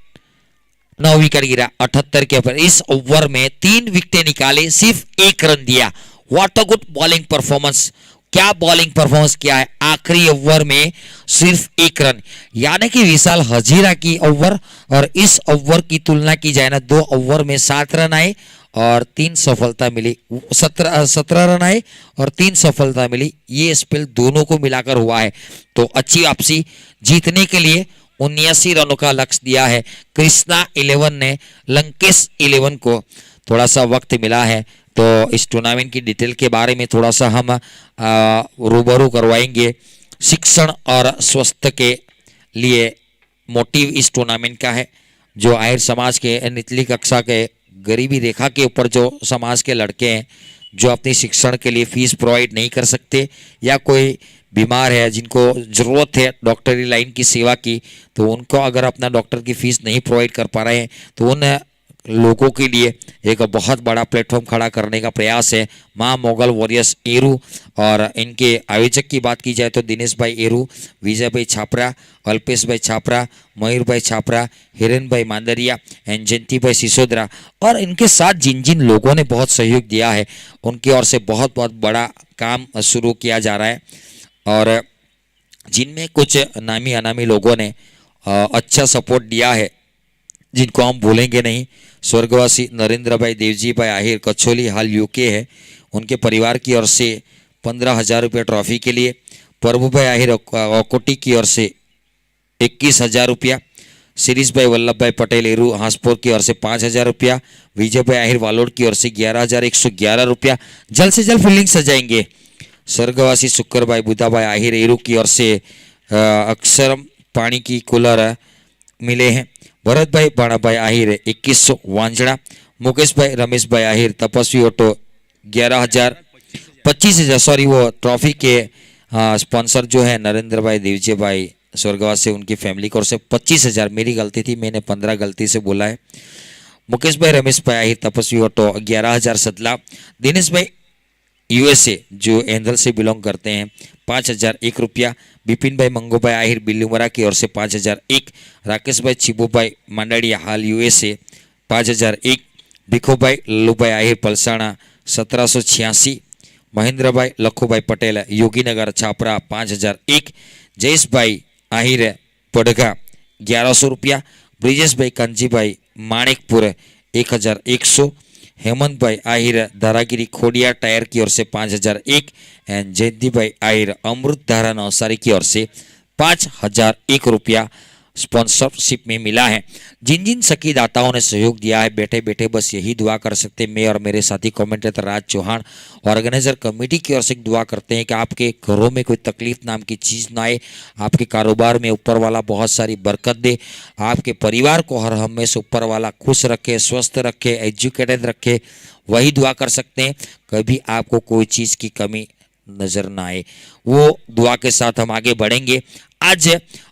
9 विकेट गिरा 78 के ऊपर। इस ओवर में 3 विकेट निकाले, सिर्फ 1 रन दिया। What a good bowling performance. क्या बॉलिंग परफॉर्मेंस किया है। आखिरी ओवर में सिर्फ 1 रन, यानी कि विशाल हजीरा की ओवर और इस ओवर की तुलना की जाए ना, 2 ओवर में 7 रन आए और 3 सफलता मिली। 17 रन आए और 3 सफलता मिली। ये स्पेल दोनों को मिलाकर हुआ है। तो अच्छी वापसी। जीतने के लिए 79 रनों का लक्ष्य दिया है कृष्णा 11 ने। लंकेश 11 को थोड़ा सा वक्त मिला है, तो इस टूर्नामेंट की डिटेल के बारे में थोड़ा सा हम रूबरू करवाएंगे। शिक्षण और स्वास्थ्य के लिए मोटिव इस टूर्नामेंट का है। जो आहिर समाज के निचली कक्षा के गरीबी रेखा के ऊपर जो समाज के लड़के हैं, जो अपनी शिक्षण के लिए फीस प्रोवाइड नहीं कर सकते, या कोई बीमार है जिनको ज़रूरत है डॉक्टरी लाइन की सेवा की, तो उनको अगर अपना डॉक्टर की फीस नहीं प्रोवाइड कर पा रहे हैं, तो उन लोगों के लिए एक बहुत बड़ा प्लेटफॉर्म खड़ा करने का प्रयास है माँ मोगल वॉरियर्स एरू। और इनके आयोजक की बात की जाए तो दिनेश भाई एरू, विजय भाई छापरा, अल्पेश भाई छापरा, मयूर भाई छापरा, हिरेन भाई मांदरिया एंड जयंती भाई सिसोदरा। और इनके साथ जिन जिन लोगों ने बहुत सहयोग दिया है, उनकी ओर से बहुत बहुत बड़ा काम शुरू किया जा रहा है। और जिनमें कुछ नामी अनामी लोगों ने अच्छा सपोर्ट दिया है, जिनको हम भूलेंगे नहीं। स्वर्गवासी नरेंद्र भाई देवजी भाई आहिर कचौली हाल यूके है, उनके परिवार की ओर से 15,000 रुपये ट्रॉफी के लिए। प्रभु भाई आहिर ओकोटी की ओर से 21,000 रुपया। शिरीष भाई वल्लभ भाई पटेल एरू हांसपुर की ओर से 5,000 रुपया। विजय भाई आहिर वालोड की ओर से 11,111 रुपया। जल्द से जल्द फील्डिंग सजाएंगे। स्वर्गवासी शुक्र भाई बुधा भाई आहिर एरू की ओर से अक्षरम पानी की कूलर मिले हैं। भरत भाई बाणा भाई आहिर 2100 वांजड़ा। मुकेश भाई रमेश भाई आहिर तपस्वी ऑटो 11,000 25,000 सॉरी, वो ट्रॉफी के स्पॉन्सर जो है नरेंद्र भाई देवजी भाई स्वर्गवास से, उनकी फैमिली की ओर से 25,000। मेरी गलती थी, मैंने 15 गलती से बोला है। मुकेश भाई, रमेश भाई आहिर, तपस्वी ऑटो 11,000 सदला। दिनेश भाई यूएसए जो एंजल से बिलोंग करते हैं 5,001 रुपया। बिपिन भाई मंगू भाई आहिर बिल्लूमरा की ओर से 5,001। राकेश भाई छिबू भाई मंडड़िया हाल यूएसए 5,001। भिखो भाई लल्लू भाई आहिर पलसाणा 1,786। महेंद्र भाई लखू भाई पटेल योगीनगर छापरा 5,001। जयेश भाई आहिर पड़गा 1,100 रुपया। ब्रिजेश भाई कांजी भाई माणिकपुर 1,100। हेमंत भाई आहिर धारागिरी खोडिया टायर की ओर से 5,001 एंड जयंती भाई आहिर अमृत धारा नवसारी की ओर से 5,001 रुपया स्पॉन्सरशिप में मिला है। जिन जिन सखी दाताओं ने सहयोग दिया है, बैठे बैठे बस यही दुआ कर सकते हैं। मैं और मेरे साथी कमेंटेटर राज चौहान ऑर्गेनाइजर कमेटी की ओर से दुआ करते हैं कि आपके घरों में कोई तकलीफ नाम की चीज़ ना आए, आपके कारोबार में ऊपर वाला बहुत सारी बरकत दे, आपके परिवार को हर हमेशा ऊपर वाला खुश रखे, स्वस्थ रखे, एजुकेटेड रखे। वही दुआ कर सकते हैं, कभी आपको कोई चीज़ की कमी नजर ना आए। वो दुआ के साथ हम आगे बढ़ेंगे। आज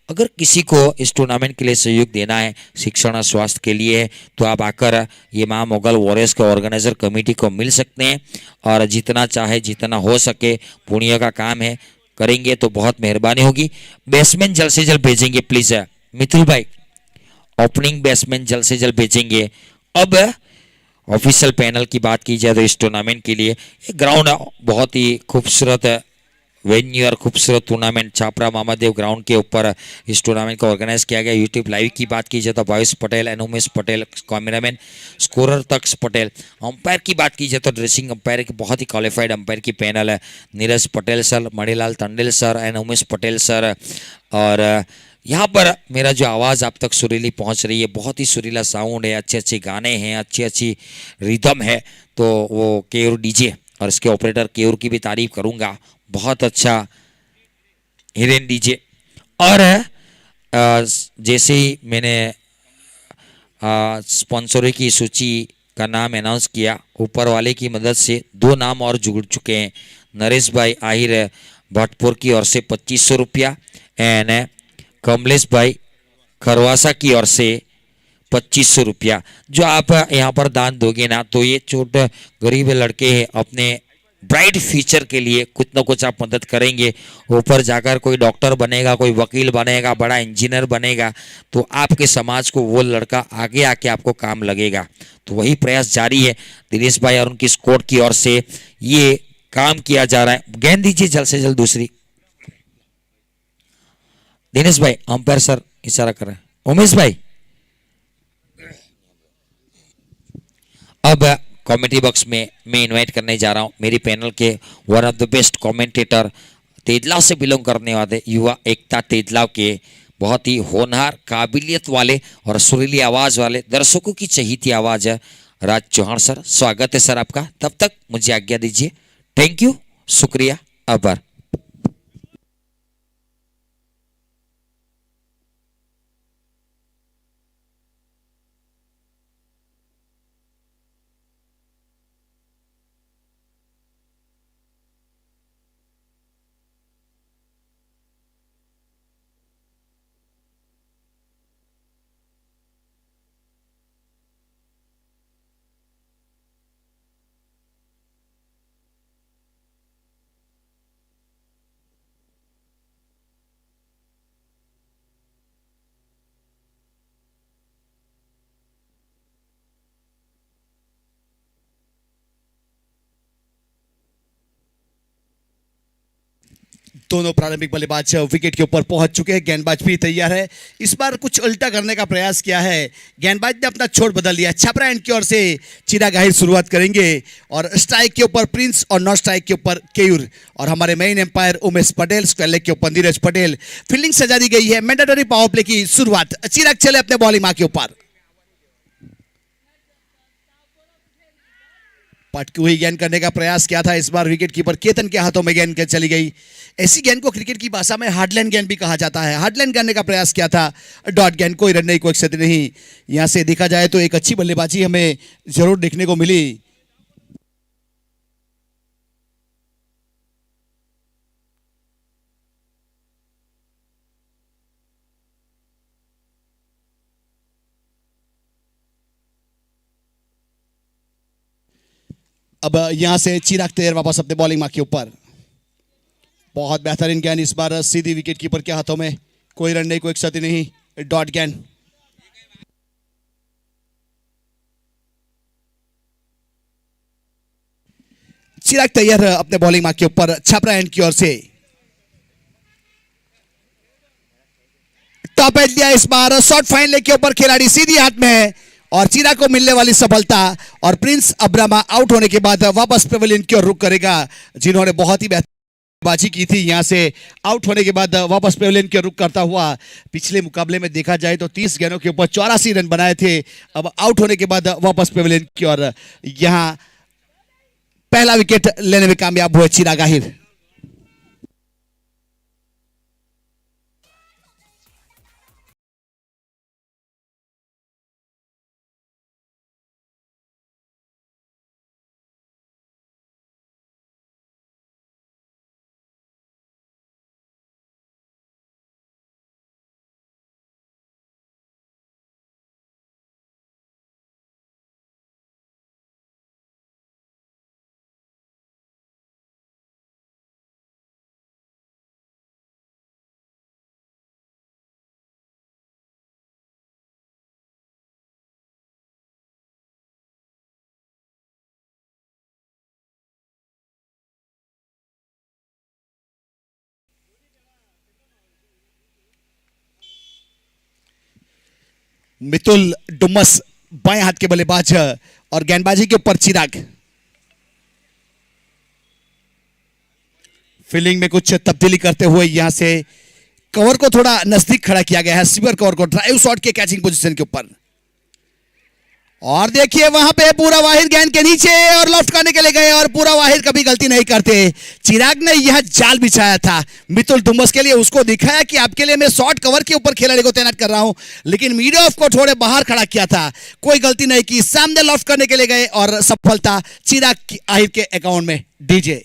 अगर किसी को इस टूर्नामेंट के लिए सहयोग देना है, शिक्षण और स्वास्थ्य के लिए है, तो आप आकर ये माँ मुगल वॉरियर्स के ऑर्गेनाइजर कमेटी को मिल सकते हैं और जितना चाहे जितना हो सके पुण्य का काम है, करेंगे तो बहुत मेहरबानी होगी। बैट्समैन जल्द से जल्द भेजेंगे प्लीज मिथुल भाई, ओपनिंग बैट्समैन जल्द से जल्द भेजेंगे। अब ऑफिशियल पैनल की बात की जाए तो इस टूर्नामेंट के लिए एक ग्राउंड बहुत ही खूबसूरत वेन्यू और खूबसूरत टूर्नामेंट छापरा मामादेव ग्राउंड के ऊपर इस टूर्नामेंट को ऑर्गेनाइज किया गया। यूट्यूब लाइव की बात की जाए तो Bhavesh Patel, Anumesh Patel cameraman, scorer Taksh Patel. Umpire की बात की जाए तो ड्रेसिंग अंपायर की बहुत ही क्वालिफाइड अंपायर की पैनल है, Neeraj Patel sir, Manilal Tandel sir and Umesh Patel sir. और यहाँ पर मेरा जो आवाज़ आप तक सुरीली पहुँच रही है, बहुत ही सुरीला साउंड है, अच्छे अच्छे गाने हैं, अच्छी अच्छी रिदम है, तो वो केयूर डीजे और इसके ऑपरेटर केयूर की भी तारीफ करूँगा, बहुत अच्छा हिरेन डीजे। और जैसे ही मैंने स्पॉन्सरों की सूची का नाम अनाउंस किया, ऊपर वाले की मदद से 2 नाम और जुड़ चुके हैं। नरेश भाई आहिर भटपुर की ओर से 2,500 रुपया एंड कमलेश भाई खरवासा की ओर से 2,500 रुपया। जो आप यहाँ पर दान दोगे ना, तो ये छोटे गरीब लड़के हैं, अपने ब्राइट फ्यूचर के लिए कुछ ना कुछ आप मदद करेंगे। ऊपर जाकर कोई डॉक्टर बनेगा, कोई वकील बनेगा, बड़ा इंजीनियर बनेगा, तो आपके समाज को वो लड़का आगे आके आपको काम लगेगा। तो वही प्रयास जारी है दिनेश भाई और उनकी स्क्वाड की ओर से ये काम किया जा रहा है। गेंद दीजिए जल्द से जल्द दूसरी। दिनेश भाई, अंपायर सर इशारा कर रहे हैं। उमेश भाई, अब कमेटी बॉक्स में मैं इनवाइट करने जा रहा हूं मेरी पैनल के one of the best commentator, Tejlav से बिलोंग करने वाले युवा एकता तेजलाव के बहुत ही होनहार, काबिलियत वाले और सुरीली आवाज वाले, दर्शकों की चहीती आवाज है, राज चौहान सर। स्वागत है सर आपका। तब तक मुझे आज्ञा दीजिए। थैंक यू, शुक्रिया, आभार। दोनों प्रारंभिक बल्लेबाज विकेट के ऊपर पहुंच चुके हैं, गेंदबाज भी तैयार है। इस बार कुछ उल्टा करने का प्रयास किया है, गेंदबाज ने अपना छोड़ बदल लिया। छपरा एंड की ओर से चिराग आहिर शुरुआत करेंगे और स्ट्राइक के ऊपर प्रिंस और नॉन स्ट्राइक के ऊपर केयूर और हमारे main umpire Umesh Patel, square leg के ऊपर नीरज पटेल। फील्डिंग सजा दी गई है। मैंडेटरी पावर प्ले की शुरुआत, चिराग चले अपने बॉलिंग मां के ऊपर। पटकी हुई गेंद करने का प्रयास किया था, इस बार विकेट कीपर केतन के हाथों में गेंद चली गई। ऐसी गेंद को क्रिकेट की भाषा में हार्डलैंड गेंद भी कहा जाता है। हार्डलैंड करने का प्रयास किया था, डॉट गेंद, कोई रन नहीं, कोई क्षति नहीं। यहां से देखा जाए तो एक अच्छी बल्लेबाजी हमें जरूर देखने को मिली। अब यहां से चिराग तैयार वापस अपने बॉलिंग मार्क के ऊपर। बहुत बेहतरीन गेंद इस बार सीधी विकेट कीपर के हाथों में। कोई रन नहीं, कोई क्षति नहीं, डॉट गेंद। चिराग तैयार अपने बॉलिंग मार्क के ऊपर छापरा एंड की ओर से। टॉप एज लिया इस बार, शॉर्ट फाइन लेग के ऊपर खिलाड़ी सीधी हाथ में है और चिराग को मिलने वाली सफलता। और प्रिंस अब्रामा आउट होने के बाद वापस पेवेलियन की ओर रुख करेगा, जिन्होंने बहुत ही बेहतर बाजी की थी। यहां से आउट होने के बाद वापस पेवेलियन की ओर रुख करता हुआ। पिछले मुकाबले में देखा जाए तो 30 गेंदों के ऊपर 84 रन बनाए थे। अब आउट होने के बाद वापस पेवेलियन की ओर यहां पहला विकेट लेने में कामयाब हुए चिराग आहिर। मितुल डुमस बाएं हाथ के बल्लेबाज और गेंदबाजी के ऊपर चिराग। फील्डिंग में कुछ तब्दीली करते हुए यहां से कवर को थोड़ा नजदीक खड़ा किया गया है, स्वीपर कवर को ड्राइव शॉट के कैचिंग पोजीशन के ऊपर। और देखिए वहां पे पूरा वाहिद गेंद के नीचे और लॉफ्ट करने के लिए गए और पूरा वाहिद कभी गलती नहीं करते। चिराग ने यह जाल बिछाया था मितुल डुमस के लिए, उसको दिखाया कि आपके लिए मैं शॉर्ट कवर के ऊपर खिलाड़ी को तैनात कर रहा हूं, लेकिन मीड ऑफ को थोड़े बाहर खड़ा किया था। कोई गलती नहीं की, सामने लॉफ्ट करने के लिए गए और सफलता चिराग आहिर के अकाउंट में। डीजे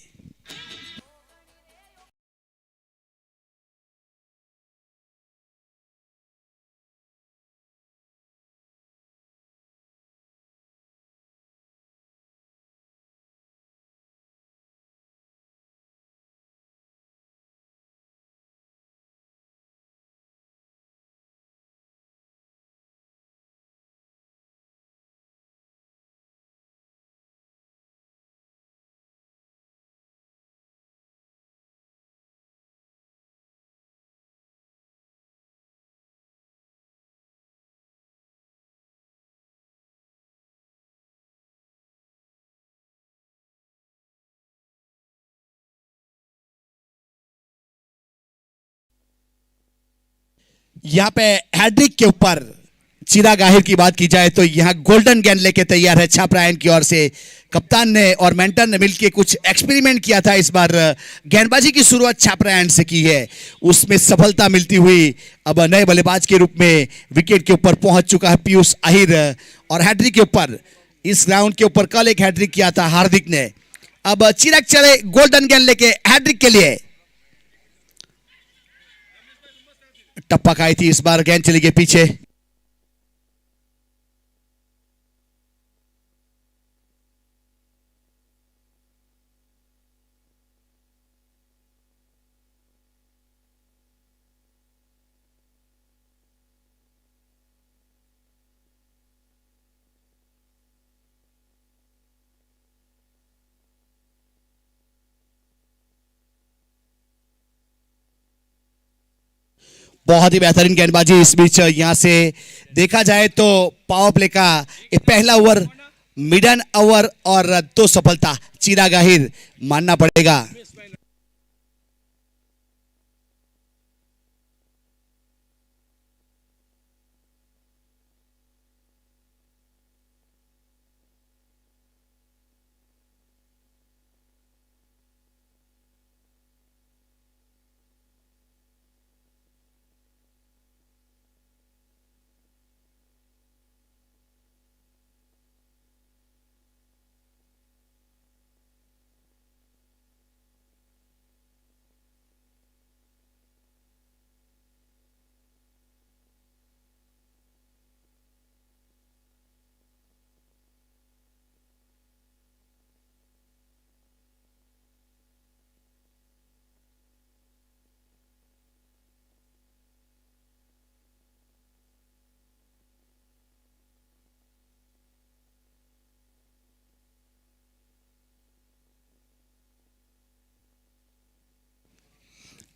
यहां पे हैड्रिक के ऊपर चिराग आहिर की बात की जाए तो यहां गोल्डन गेंद लेके तैयार है छापरा एंड की ओर से। कप्तान ने और मेंटर ने मिलकर कुछ एक्सपेरिमेंट किया था इस बार। गेंदबाजी की शुरुआत छापरा एंड से की है, उसमें सफलता मिलती हुई अब नए बल्लेबाज के रूप में विकेट के ऊपर पहुंच चुका है पीयूष आहिर। और हैड्रिक के ऊपर इस ग्राउंड के ऊपर कल एक हैड्रिक किया था हार्दिक ने। अब चिराग चले गोल्डन गेंद लेके हैड्रिक के लिए। टप्पा खाई थी इस बार, गेंद चली गई पीछे। बहुत ही बेहतरीन गेंदबाजी इस बीच यहां से देखा जाए तो पावर प्ले का ये पहला ओवर, मिडन ओवर और 2 सफलता चिराग आहिर मानना पड़ेगा।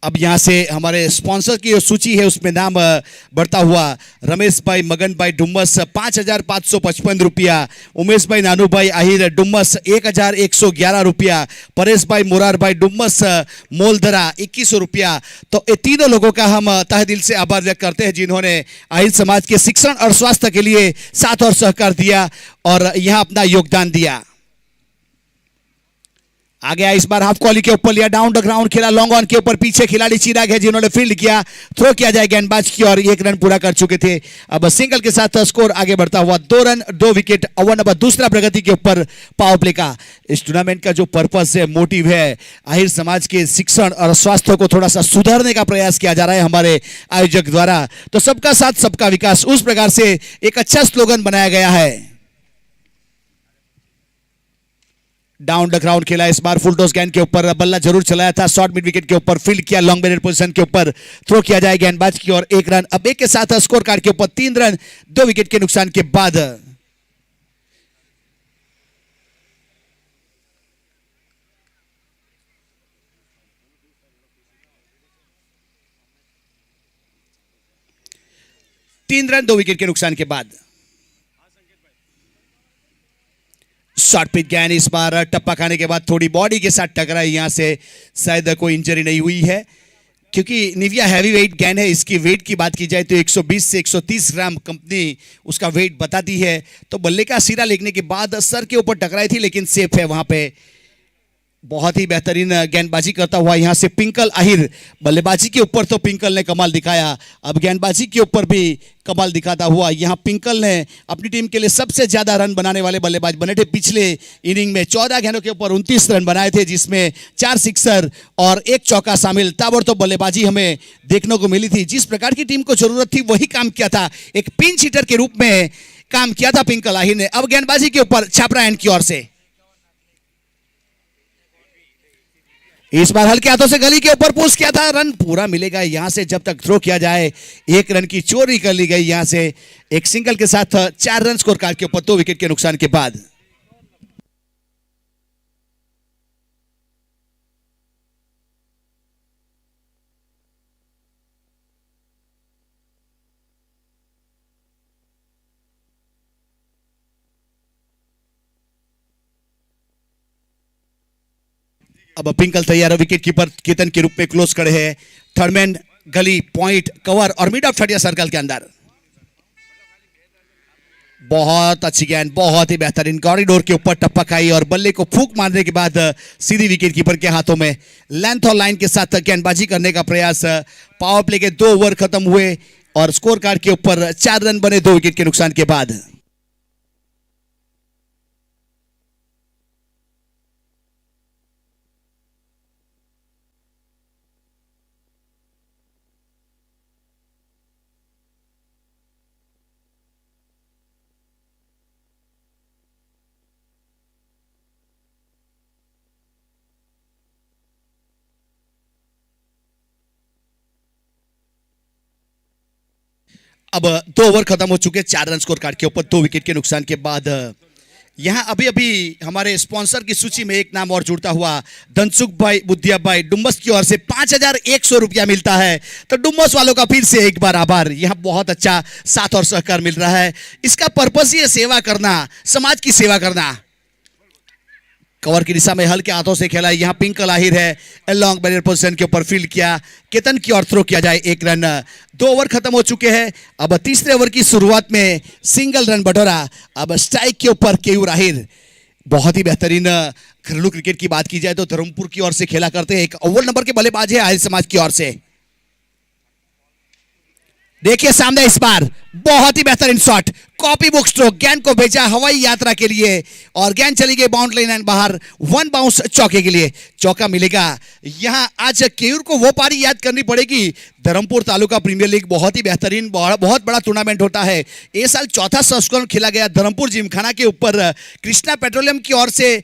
अब यहाँ से हमारे स्पॉन्सर की जो सूची है उसमें नाम बढ़ता हुआ रमेश भाई मगन भाई डुम्मस 5,555 रुपया, उमेश भाई नानू भाई आहिर डुम्मस 1,111 रुपया, परेश भाई मुरार भाई डुम्मस मोलधरा 2100 रुपया। तो ये तीनों लोगों का हम तहे दिल से आभार व्यक्त करते हैं जिन्होंने आहिर समाज के शिक्षण और स्वास्थ्य के लिए साथ और सहकार दिया और यहाँ अपना योगदान दिया। आ गया इस बार हाफ कॉली के ऊपर लिया, डाउन द ग्राउंड खेला, लॉन्ग ऑन के ऊपर पीछे खिलाड़ी चिराग है जिन्होंने फील्ड किया, थ्रो किया जाए गेंदबाज की और 1 रन पूरा कर चुके थे। अब सिंगल के साथ स्कोर आगे बढ़ता हुआ 2 रन 2 विकेट। ओवर नंबर दूसरा प्रगति के ऊपर पावर प्ले का। इस टूर्नामेंट का जो पर्पस है, मोटिव है, आहिर समाज के शिक्षण और स्वास्थ्य को थोड़ा सा सुधारने का प्रयास किया जा रहा है हमारे आयोजक द्वारा। तो सबका साथ सबका विकास, उस प्रकार से एक अच्छा स्लोगन बनाया गया है। डाउन द ग्राउंड खेला इस बार, फुल टॉस गेंद के ऊपर बल्ला जरूर चलाया था, शॉर्ट मिड विकेट के ऊपर फील्ड किया, लॉन्ग बैटर पोजीशन के ऊपर थ्रो किया जाए गेंदबाज की और 1 रन। अब एक के साथ स्कोर कार्ड के ऊपर 3 रन 2 विकेट के नुकसान के बाद। तीन रन 2 विकेट के नुकसान के बाद शॉर्ट पिच गेंद इस बार टप्पा खाने के बाद थोड़ी बॉडी के साथ टकराई, यहां से शायद कोई इंजरी नहीं हुई है क्योंकि निविया हैवी वेट गेंद है। इसकी वेट की बात की जाए तो 120 से 130 ग्राम कंपनी उसका वेट बताती है। तो बल्ले का सिरा लेने के बाद सर के ऊपर टकराई थी लेकिन सेफ है वहां पे। बहुत ही बेहतरीन गेंदबाजी करता हुआ यहां से पिंकल आहिर, बल्लेबाजी के ऊपर तो पिंकल ने कमाल दिखाया, अब गेंदबाजी के ऊपर भी कमाल दिखाता हुआ यहां पिंकल ने अपनी टीम के लिए सबसे ज्यादा रन बनाने वाले बल्लेबाज बने थे। पिछले इनिंग में 14 गेंदों के ऊपर 29 रन बनाए थे जिसमें 4 सिक्सर और 1 चौका शामिल। ताबड़तोड़ बल्लेबाजी हमें देखने को मिली थी, जिस प्रकार की टीम को जरूरत थी वही काम किया था। एक पिंच हिटर के रूप में काम किया था पिंकल आहिर ने। अब गेंदबाजी के ऊपर छापरा एंड की ओर से इस बार हल्के हाथों से गली के ऊपर पुश किया था, रन पूरा मिलेगा यहां से जब तक थ्रो किया जाए। 1 रन की चोरी कर ली गई यहां से एक सिंगल के साथ 4 रन स्कोर कार्ड के ऊपर 2 विकेट के नुकसान के बाद। अब पिंकल तैयार है, विकेट कीपर केतन के रूप में क्लोज खड़े हैं। थर्डमैन गली पॉइंट कवर और मिड ऑफ 30 सर्कल के अंदर। बहुत अच्छी गेंद, बहुत ही बेहतरीन कॉरिडोर के ऊपर टप्पा खाई और बल्ले को फूंक मारने के बाद सीधी विकेट कीपर के हाथों में। लेंथ और लाइन के साथ गेंदबाजी करने का प्रयास। पावर प्ले के 2 ओवर खत्म हुए और स्कोर कार्ड के ऊपर 4 रन बने 2 विकेट के नुकसान के बाद। अब 2 ओवर खत्म हो चुके, 4 रन स्कोर कार्ड के ऊपर 2 विकेट के नुकसान के बाद। यहां अभी अभी हमारे स्पॉन्सर की सूची में एक नाम और जुड़ता हुआ धनसुख भाई बुद्धिया भाई डुम्बस की ओर से 5,100 रुपया मिलता है। तो डुम्बस वालों का फिर से एक बार आभार, यहां बहुत अच्छा साथ और सहकार मिल रहा है। इसका पर्पस ही है सेवा करना, समाज की सेवा करना। कवर की दिशा में हल्के हाथों से खेला, यहां पिंकल आहिर है, लॉन्ग बैटर पोजीशन के ऊपर फील्ड किया, केतन की ओर थ्रो किया जाए 1 रन। 2 ओवर खत्म हो चुके हैं। अब तीसरे ओवर की शुरुआत में सिंगल रन बटोरा। अब स्ट्राइक के ऊपर केयूर आहिर, बहुत ही बेहतरीन घरेलू क्रिकेट की बात की जाए तो धर्मपुर की ओर से खेला करते हैं, एक अव्वल नंबर के बल्लेबाज है आहिर समाज की ओर से। देखिए सामने इस बार बहुत ही बेहतरीन शॉट, कॉपी बुक स्ट्रोक, गेंद को भेजा हवाई यात्रा के लिए और गेंद चली गई बाउंड्री लाइन बाहर, 1 बाउंस चौके के लिए। चौका मिलेगा। यहां आज केयूर को वो पारी याद करनी पड़ेगी। धर्मपुर तालुका प्रीमियर लीग बहुत ही बेहतरीन, बहुत बड़ा टूर्नामेंट होता है। इस साल चौथा संस्करण खेला गया धर्मपुर जिमखाना के ऊपर कृष्णा पेट्रोलियम की ओर से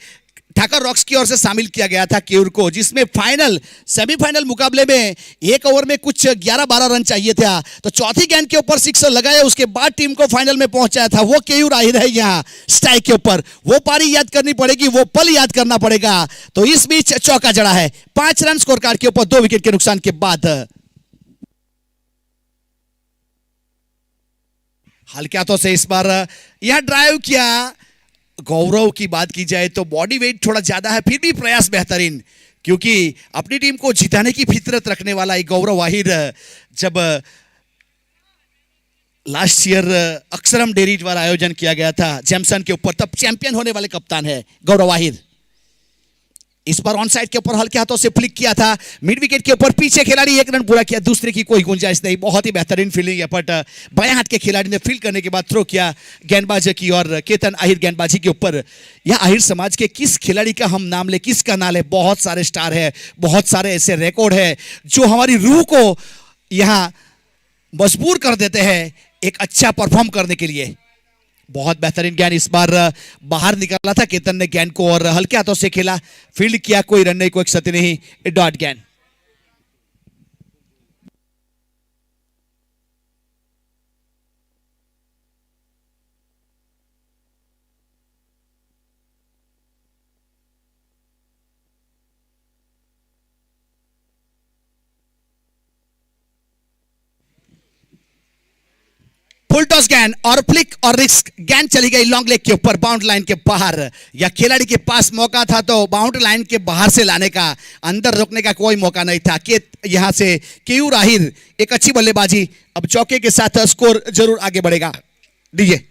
ठाकर रॉक्स की ओर से शामिल किया गया था केयूर को, जिसमें फाइनल सेमीफाइनल मुकाबले में एक ओवर में कुछ 11-12 रन चाहिए था, तो चौथी गेंद के ऊपर सिक्सर लगाया, उसके बाद टीम को फाइनल में पहुंचाया था। वो केयूर आहिर है यहाँ स्ट्राइक के ऊपर, वो पारी याद करनी पड़ेगी, वो पल याद करना पड़ेगा। तो इस बीच चौका जड़ा है 5 रन स्कोर कार्ड के ऊपर 2 विकेट के नुकसान के बाद। हल्के हाथों से इस बार यह ड्राइव किया। गौरव की बात की जाए तो बॉडी वेट थोड़ा ज्यादा है, फिर भी प्रयास बेहतरीन, क्योंकि अपनी टीम को जिताने की फितरत रखने वाला एक गौरव आहिर जब लास्ट ईयर अक्षरम डेयरी द्वारा आयोजन किया गया था जैमसन के ऊपर, तब चैंपियन होने वाले कप्तान है गौरव आहिर। इस बार ऑन साइड के ऊपर हल्के हाथों से फ्लिक किया था, मिड विकेट के ऊपर पीछे खिलाड़ी 1 रन पूरा किया, दूसरे की कोई गुंजाइश नहीं। बहुत ही बेहतरीन फील्डिंग एफर्ट बाएं हाथ के खिलाड़ी ने फील्ड करने के बाद थ्रो किया गेंदबाज की, और केतन आहिर गेंदबाजी के ऊपर। यह आहिर समाज के किस खिलाड़ी का हम नाम ले, किसका नाम ले, बहुत सारे स्टार है, बहुत सारे ऐसे रिकॉर्ड है जो हमारी रूह को यहां मजबूर कर देते हैं एक अच्छा परफॉर्म करने के लिए। बहुत बेहतरीन गेंद इस बार बाहर निकाला था केतन ने गेंद को, और हल्के हाथों से खेला, फील्ड किया, कोई रन नहीं, कोई क्षति नहीं, डॉट गेंद। फुल टॉस गेंद और फ्लिक और रिस्क, गेंद चली गई लॉन्ग लेग के ऊपर, बाउंड्री लाइन के बाहर। या खिलाड़ी के पास मौका था तो बाउंड्री लाइन के बाहर से लाने का, अंदर रोकने का कोई मौका नहीं था। कि यहां से केयूर आहिर एक अच्छी बल्लेबाजी, अब चौके के साथ स्कोर जरूर आगे बढ़ेगा। दीजिए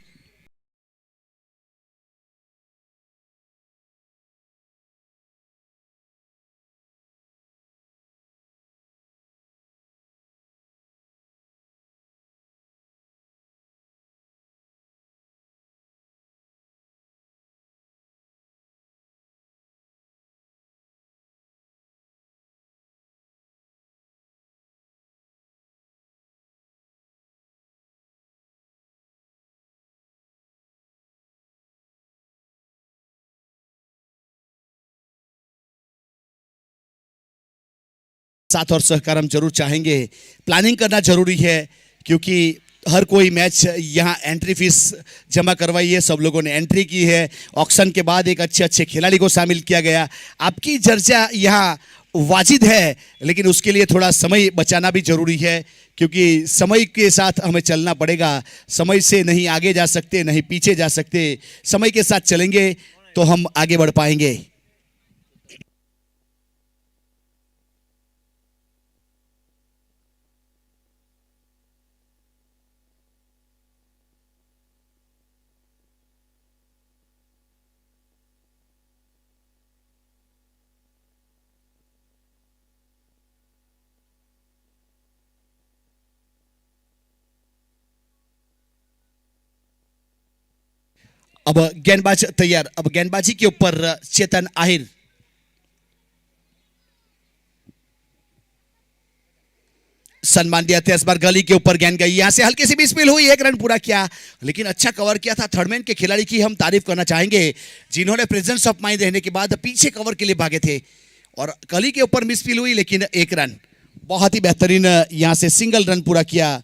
साथ और सहकार हम जरूर चाहेंगे। प्लानिंग करना जरूरी है, क्योंकि हर कोई मैच यहाँ एंट्री फीस जमा करवाई है, सब लोगों ने एंट्री की है। ऑक्शन के बाद एक अच्छे अच्छे खिलाड़ी को शामिल किया गया। आपकी चर्चा यहाँ वाजिद है, लेकिन उसके लिए थोड़ा समय बचाना भी जरूरी है, क्योंकि समय के साथ हमें चलना पड़ेगा। समय से नहीं आगे जा सकते, नहीं पीछे जा सकते। समय के साथ चलेंगे तो हम आगे बढ़ पाएंगे। अब गेंदबाज तैयार, अब गेंदबाजी के ऊपर चेतन आहिर। सम्मान दिया था इस बार, गली के ऊपर गेंद गई, यहां से हल्की सी भी स्पिल हुई, 1 रन पूरा किया, लेकिन अच्छा कवर किया था। थर्डमैन के खिलाड़ी की हम तारीफ करना चाहेंगे, जिन्होंने प्रेजेंस ऑफ माइंड रहने के बाद पीछे कवर के लिए भागे थे, और गली के ऊपर मिसफील हुई, लेकिन 1 रन, बहुत ही बेहतरीन यहां से सिंगल रन पूरा किया।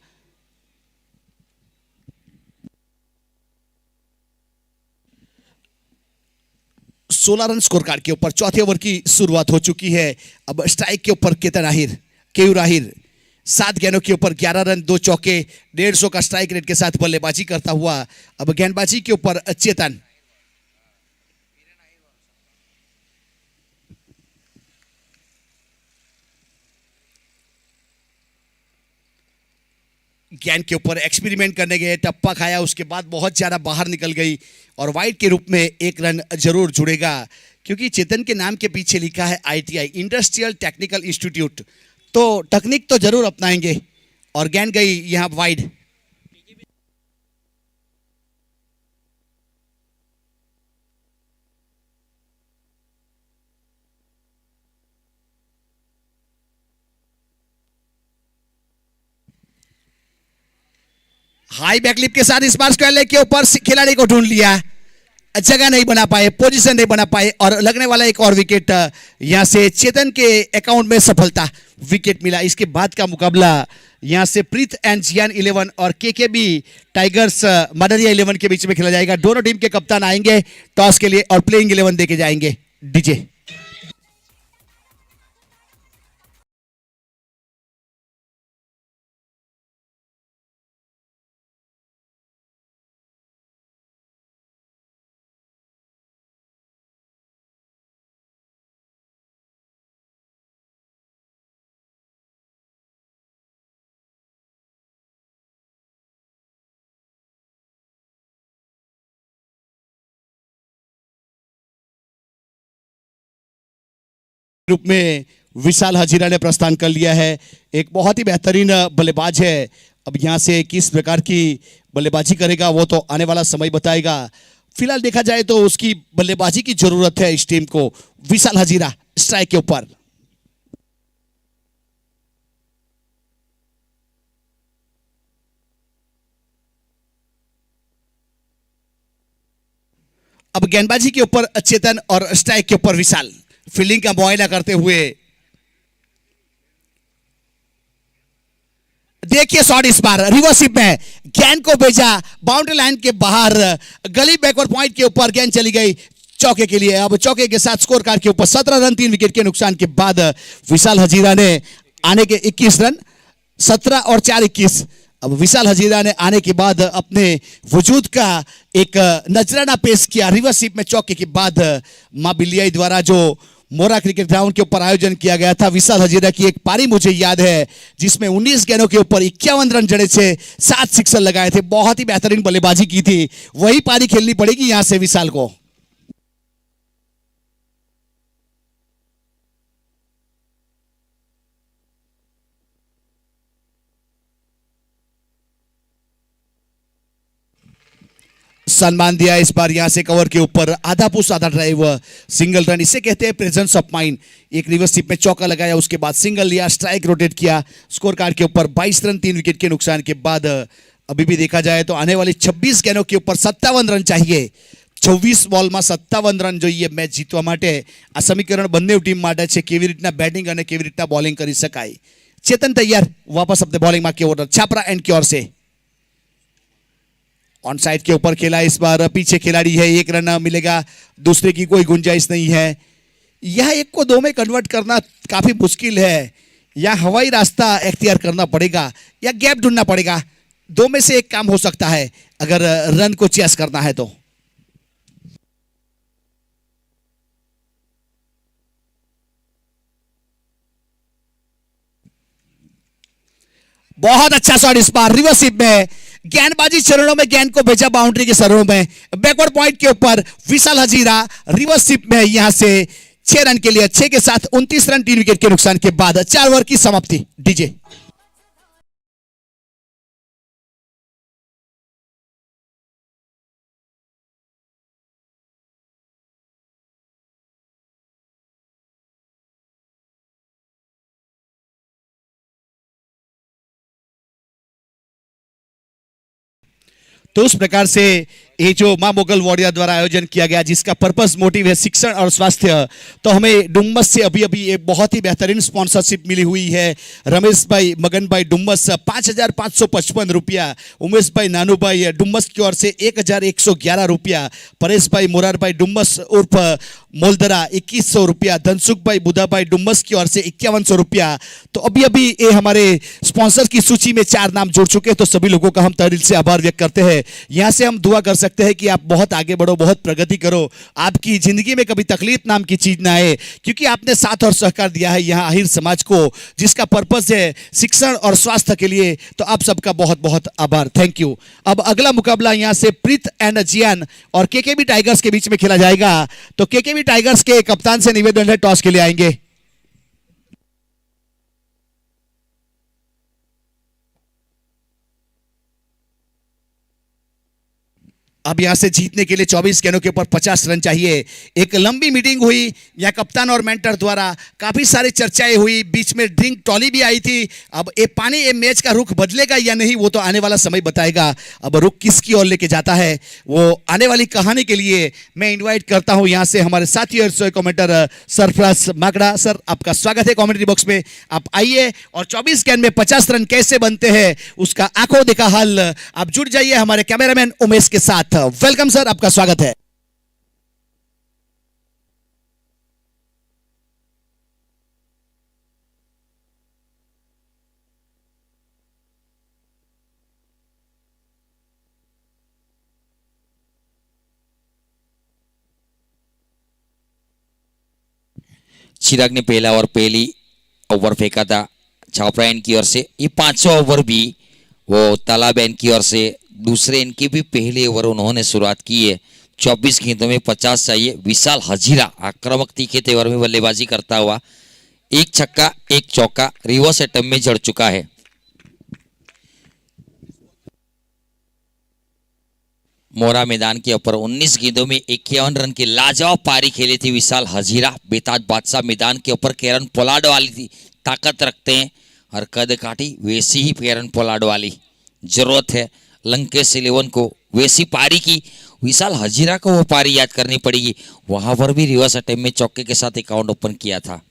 सोलह रन स्कोर कार्ड के ऊपर चौथे ओवर की शुरुआत हो चुकी है। अब स्ट्राइक के ऊपर केतन आहिर, केयूर आहिर 7 गेंदों के ऊपर 11 रन, 2 चौके, 150 का स्ट्राइक रेट के साथ बल्लेबाजी करता हुआ। अब गेंदबाजी के ऊपर चेतन। गेंद के ऊपर एक्सपेरिमेंट करने गए, टप्पा खाया, उसके बाद बहुत ज्यादा बाहर निकल गई, और वाइड के रूप में 1 रन जरूर जुड़ेगा, क्योंकि चेतन के नाम के पीछे लिखा है ITI, इंडस्ट्रियल टेक्निकल इंस्टीट्यूट, तो तकनीक तो जरूर अपनाएंगे। और गेंद गई यहां वाइड। हाई बैकलिप के साथ इस बार स्क्वायर लेग के ऊपर खिलाड़ी को ढूंढ लिया, जगह नहीं बना पाए, पोजीशन नहीं बना पाए और लगने वाला एक और विकेट यहां से चेतन के अकाउंट में सफलता विकेट मिला। इसके बाद का मुकाबला यहां से प्रीत एंड जियान 11 और केकेबी टाइगर्स मडरिया 11 के बीच में खेला जाएगा। दोनों टीम के कप्तान आएंगे टॉस के लिए और प्लेइंग 11 देके जाएंगे। डीजे रूप में विशाल हजीरा ने प्रस्थान कर लिया है। एक बहुत ही बेहतरीन बल्लेबाज है। अब यहां से किस प्रकार की बल्लेबाजी करेगा वो तो आने वाला समय बताएगा। फिलहाल देखा जाए तो उसकी बल्लेबाजी की जरूरत है इस टीम को। विशाल हजीरा स्ट्राइक के ऊपर। अब गेंदबाजी के ऊपर चेतन और स्ट्राइक के ऊपर विशाल फील्डिंग का मुआयना करते हुए। देखिए शॉट इस बार रिवर्सिप में गेंद को भेजा बाउंड्री लाइन के बाहर, गली बैकवर्ड पॉइंट के ऊपर गेंद चली गई चौके के लिए। अब चौके के साथ स्कोर कार्ड के ऊपर 17 रन 3 विकेट के नुकसान के बाद विशाल हजीरा ने आने के 21 रन 17 और 4 21। अब विशाल हजीरा ने आने के बाद अपने वजूद का एक नजराना पेश किया। रिवर्सिप में चौके के बाद मां बिल्लियाई द्वारा जो मोरा क्रिकेट ग्राउंड के ऊपर आयोजन किया गया था, विशाल हजीरा की एक पारी मुझे याद है जिसमें 19 गेंदों के ऊपर 51 रन जड़े थे, 7 सिक्सर लगाए थे। बहुत ही बेहतरीन बल्लेबाजी की थी। वही पारी खेलनी पड़ेगी यहां से विशाल को। सम्मान दिया इस बार यहां से कवर के ऊपर आधा पुश आधा ड्राइव सिंगल रन, इसे कहते हैं प्रेजेंस ऑफ माइंड। एक रिवर्सिप में चौका लगाया, उसके बाद सिंगल लिया, स्ट्राइक रोटेट किया, स्कोर कार्ड के ऊपर 22 रन 3 विकेट के नुकसान के बाद अभी भी देखा जाए तो आने वाली 26 गेंदों के ऊपर 57 रन चाहिए। 24 બોલમાં 57 રન જોઈએ મેચ જીતવા માટે। આ સમીકરણ બંને ટીમ માટે છે, કેવી રીતના બેટિંગ અને કેવી રીતના બોલિંગ કરી શકાય। ચેતન તૈયાર वापस अपने बॉलिंग में के ओवर छापरा एंड की ओर से ऑन साइड के ऊपर खेला। इस बार पीछे खिलाड़ी है, 1 रन मिलेगा, दूसरे की कोई गुंजाइश नहीं है। यह 1 को 2 में कन्वर्ट करना काफी मुश्किल है, या हवाई रास्ता इख्तियार करना पड़ेगा या गैप ढूंढना पड़ेगा। 2 में से एक काम हो सकता है अगर रन को चेस करना है तो। बहुत अच्छा शॉट इस बार रिवर्सिप में, गेंदबाजी चरणों में गेंद को भेजा बाउंड्री के सरों में, बैकवर्ड पॉइंट के ऊपर विशाल हजीरा रिवर्सिप में यहां से 6 रन के लिए, 6 के साथ 29 रन 3 विकेट के नुकसान के बाद 4 ओवर की समाप्ति। डीजे तो उस प्रकार से ये जो मां मोगल वारिया द्वारा आयोजन किया गया, जिसका पर्पस मोटिव है शिक्षण और स्वास्थ्य, तो हमें डुम्बस से अभी अभी एक बहुत ही बेहतरीन स्पॉन्सरशिप मिली हुई है। रमेश भाई मगन भाई डुम्बस 5,555 रुपया, उमेश भाई नानू भाई डुम्बस की ओर से 1,111 रुपया, परेश भाई मोरार भाई डुम्बस उर्फ मोलदरा 2,100 रुपया, धनसुख भाई बुधा भाई डुम्बस की ओर से 5,100 रुपया। तो अभी अभी ये हमारे स्पॉन्सर की सूची में 4 नाम जुड़ चुके हैं, तो सभी लोगों का हम तहे दिल से आभार व्यक्त करते हैं। यहां से हम दुआ कर सकते हैं कि आप बहुत आगे बढ़ो, बहुत प्रगति करो, आपकी जिंदगी में कभी तकलीफ नाम की चीज ना आए, क्योंकि आपने साथ और सहकार दिया है यहाँ आहिर समाज को, जिसका पर्पस है शिक्षण और स्वास्थ्य के लिए। तो आप सबका बहुत बहुत आभार, थैंक यू। अब अगला मुकाबला यहाँ से प्रीत एंड जियान और केकेबी टाइगर्स के बीच में खेला जाएगा। तो केकेबी टाइगर्स के कप्तान से निवेदन है टॉस के लिए आएंगे। अब यहां से जीतने के लिए 24 गेंदों के ऊपर 50 रन चाहिए। एक लंबी मीटिंग हुई यहाँ कप्तान और मेंटर द्वारा, काफी सारी चर्चाएं हुई, बीच में ड्रिंक ट्रॉली भी आई थी। अब ये पानी ये मैच का रुख बदलेगा या नहीं वो तो आने वाला समय बताएगा। अब रुख किसकी ओर लेके जाता है वो आने वाली कहानी के लिए मैं इन्वाइट करता हूं यहां से हमारे साथी और सोए कमेंटर सरफराज माकड़ा। सर आपका स्वागत है कमेंट्री बॉक्स में, आप आइए और 24 गेंद में 50 रन कैसे बनते हैं उसका आंखों देखा हाल आप जुड़ जाइए हमारे कैमरामैन उमेश के साथ। वेलकम सर, आपका स्वागत है। चिराग ने पहला ओवर पहली ओवर फेंका था छापरा एंड की ओर से। ये 5वां ओवर भी वो तालाब एंड की ओर से दूसरे एंड की भी पहले ओवर उन्होंने शुरुआत की है। 24 गेंदों में 50 चाहिए। विशाल हजीरा आक्रामक तीखे तेवर में बल्लेबाजी करता हुआ एक छक्का एक चौका रिवर्स अटैम्प में जड़ चुका है। मोरा मैदान के ऊपर 19 गेंदों में 51 रन की लाजवाब पारी खेली थी विशाल हजीरा। बेताज बादशाह मैदान के ऊपर केरन पोलार्ड वाली थी, ताकत रखते हैं और कद काटी वैसी ही केरन पोलार्ड वाली जरूरत है लंकेश 11 को वैसी पारी की। विशाल हजीरा को वो पारी याद करनी पड़ेगी। वहां पर भी रिवर्स अटैम्प में चौके के साथ अकाउंट ओपन किया था।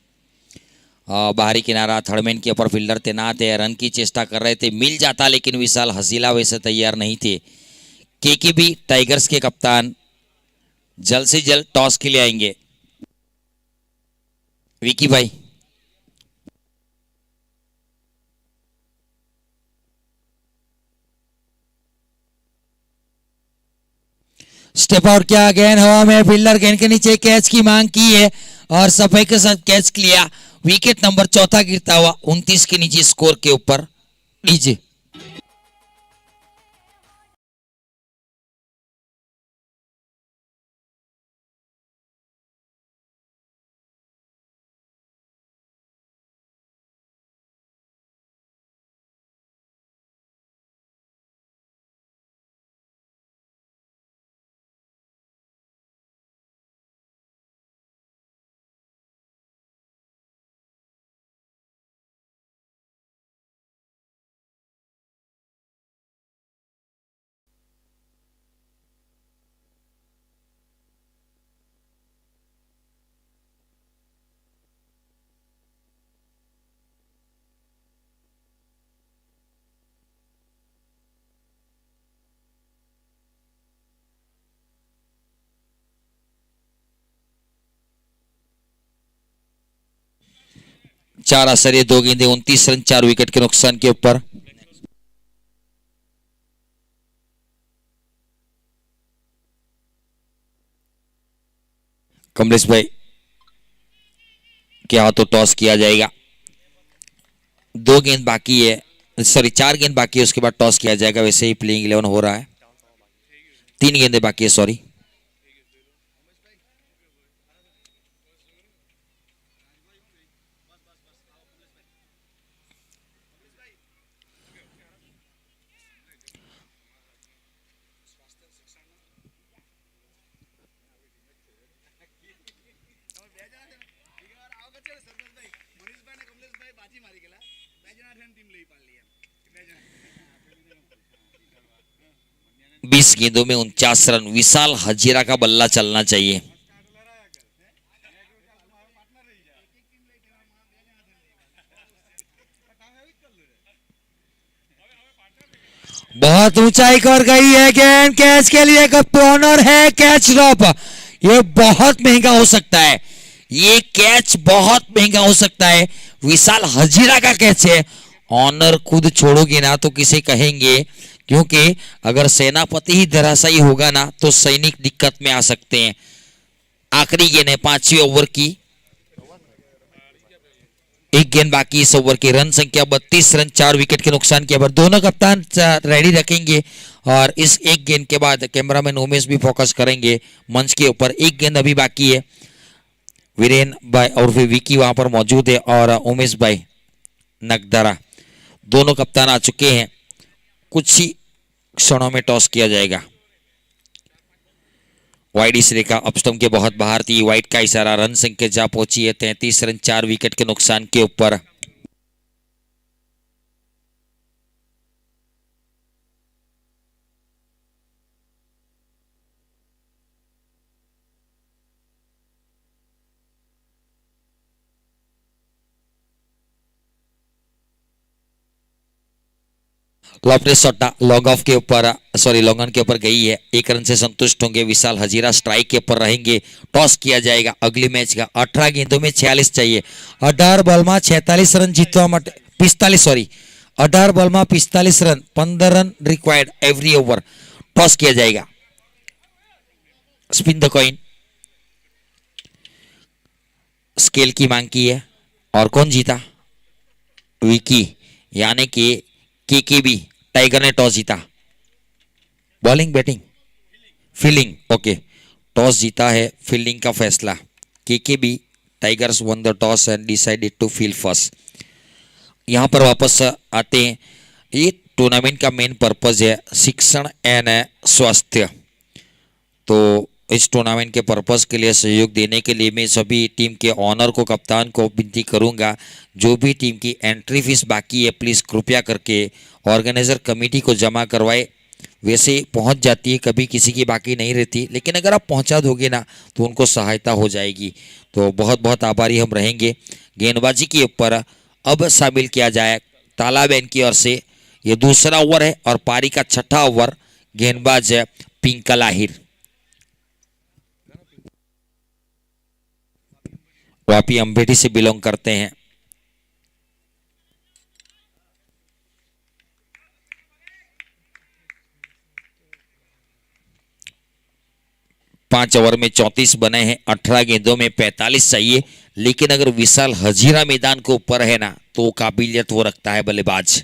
बाहरी किनारा थर्डमैन के ऊपर फील्डर तैनात है, रन की चेष्टा कर रहे थे, मिल जाता लेकिन विशाल हजीरा वैसे तैयार नहीं थे। केकेबी टाइगर्स के कप्तान जल्द से जल्द टॉस के लिए आएंगे। विकी भाई स्टेप आउट किया, गेंद हवा में, फील्डर गेंद के नीचे कैच की मांग की है और सफाई के साथ कैच लिया। विकेट नंबर चौथा गिरता हुआ 29 के नीचे स्कोर के ऊपर नीचे। चार असर 2 गेंदे 29 रन 4 विकेट के नुकसान के ऊपर। कमलेश भाई के हाथों टॉस किया जाएगा। 2 गेंद बाकी है, सॉरी 4 गेंद बाकी है, उसके बाद टॉस किया जाएगा। वैसे ही प्लेइंग 11 हो रहा है, 3 गेंदे बाकी है, सॉरी। बीस गेंदों में 49 रन। विशाल हजीरा का बल्ला चलना चाहिए। बहुत ऊंचाई कर गई है गेंद, कैच के लिए कॉर्नर है, कैच ड्रॉप। ये बहुत महंगा हो सकता है, ये कैच बहुत महंगा हो सकता है। विशाल हजीरा का कैच है, ऑनर खुद छोड़ोगे ना तो किसे कहेंगे, क्योंकि अगर सेनापति ही धराशायी होगा ना तो सैनिक दिक्कत में आ सकते हैं। आखिरी गेंद है 5वें ओवर की, 1 गेंद बाकी इस ओवर की। रन संख्या 32 रन 4 विकेट के नुकसान के बाद दोनों कप्तान रेडी रखेंगे और इस 1 गेंद के बाद कैमरामैन उमेश भी फोकस करेंगे मंच के ऊपर। 1 गेंद अभी बाकी है। वीरेन भाई और फिर विकी वहां पर मौजूद है और उमेश भाई नगदरा दोनों कप्तान आ चुके हैं। कुछ ही क्षणों में टॉस किया जाएगा। वाइड इस रेखा अपस्टम्प के बहुत बाहर थी। वाइड का इशारा, रन संख्या जा पहुंची है 33 रन 4 विकेट के नुकसान के ऊपर। लॉफ्टे सट्टा लॉन्ग ऑफ के ऊपर, सॉरी लॉन्ग ऑन के ऊपर गई है। 1 रन से संतुष्ट होंगे विशाल हजीरा। स्ट्राइक के ऊपर रहेंगे। टॉस किया जाएगा अगले मैच का। 18 गेंदों में 46 चाहिए। 18 બોલમાં 46 રન જીતવા માટે 45 સોરી 18 બોલમાં 45 run 15 run required every over. Toss किया जाएगा। Spin the coin. स्केल की मांग की है और कौन जीता? विकी यानी कि केकेबी टाइगर ने टॉस जीता। Bowling batting fielding, okay toss जीता है। फील्डिंग का फैसला। KKB tigers won the toss and decided to field first. यहां पर वापस आते हैं। ये टूर्नामेंट का मेन पर्पज है शिक्षण एंड स्वास्थ्य। तो इस टूर्नामेंट के पर्पस के लिए सहयोग देने के लिए मैं सभी टीम के ऑनर को, कप्तान को विनती करूंगा, जो भी टीम की एंट्री फीस बाकी है प्लीज़ कृपया करके ऑर्गेनाइजर कमेटी को जमा करवाए। वैसे पहुंच जाती है, कभी किसी की बाकी नहीं रहती, लेकिन अगर आप पहुंचा दोगे ना तो उनको सहायता हो जाएगी। तो बहुत बहुत आभारी हम रहेंगे। गेंदबाजी के ऊपर अब शामिल किया जाए तालाबेन की ओर से। ये दूसरा ओवर है और पारी का छठा ओवर। गेंदबाज है पिंकल आहिर। वापी अम्बेठी से बिलोंग करते हैं। पांच ओवर में 34 बने हैं। 18 गेंदों में 45 चाहिए, लेकिन अगर विशाल हजीरा मैदान के ऊपर है ना तो काबिलियत वो रखता है बल्लेबाज।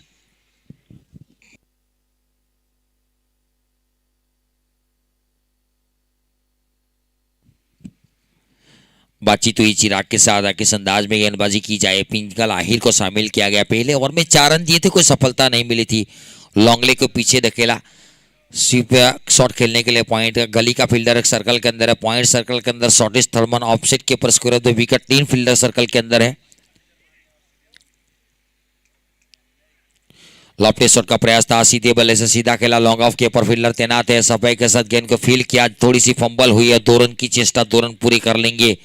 बातचीत हुई चिराग के साथ, किस अंदाज में गेंदबाजी की जाए। पिंकल आहिर को शामिल किया गया। पहले ओवर में 4 रन दिए थे, कोई सफलता नहीं मिली थी। लॉन्गले को पीछे धकेला। स्वीप शॉट खेलने के लिए पॉइंट। गली का फील्डर एक सर्कल के अंदर है। पॉइंट सर्कल के अंदर शॉर्टेस्ट थर्मन ऑफसेट के ऊपर स्कोर है। 2 विकेट। 3 फील्डर सर्कल के अंदर है। लॉफ्टे शॉट का प्रयास था, सीधे बल्ले से सीधा खेला। लॉन्ग ऑफ के ऊपर फील्डर तैनात है। सफाई के साथ गेंद को फील्ड किया। थोड़ी सी फंबल हुई है। 2 रन की चेष्टा, 2 रन पूरी कर लेंगे।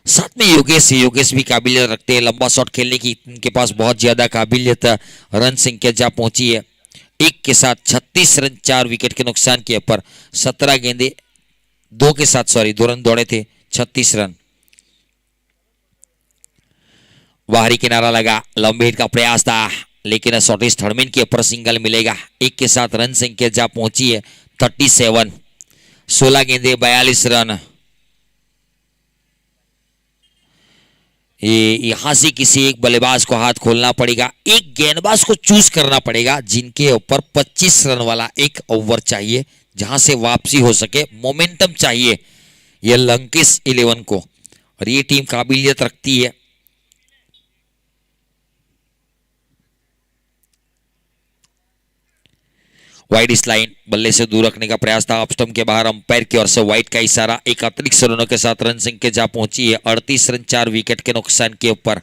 साथ में योगेश भी काबिलियत रखते हैं। लंबा शॉट खेलने की इनके पास बहुत ज्यादा काबिलियत। रन संख्या जा पहुंची है 1 के साथ 36 रन 4 विकेट के नुकसान के ऊपर। 17 गेंदे 2 के साथ 2 रन दौड़े थे। 36 रन। बाहरी किनारा लगा। लंबे हिट का प्रयास था, लेकिन शॉर्टेस्ट थर्डमैन के ऊपर सिंगल मिलेगा। 1 के साथ रन संख्या जा पहुंची है 37। 16 गेंदे 42 रन। यहां से किसी एक बल्लेबाज को हाथ खोलना पड़ेगा। एक गेंदबाज को चूज करना पड़ेगा जिनके ऊपर 25 रन वाला एक ओवर चाहिए, जहां से वापसी हो सके। मोमेंटम चाहिए ये लंकेश 11 को, और ये टीम काबिलियत रखती है। वाइड इस लाइन बल्ले से दूर रखने का प्रयास था। ऑफ के बाहर अंपायर की ओर से वाइड का इशारा। एक अतिरिक्त रनों के साथ रन संख्या जा पहुंची है 38 रन 4 विकेट के नुकसान के ऊपर।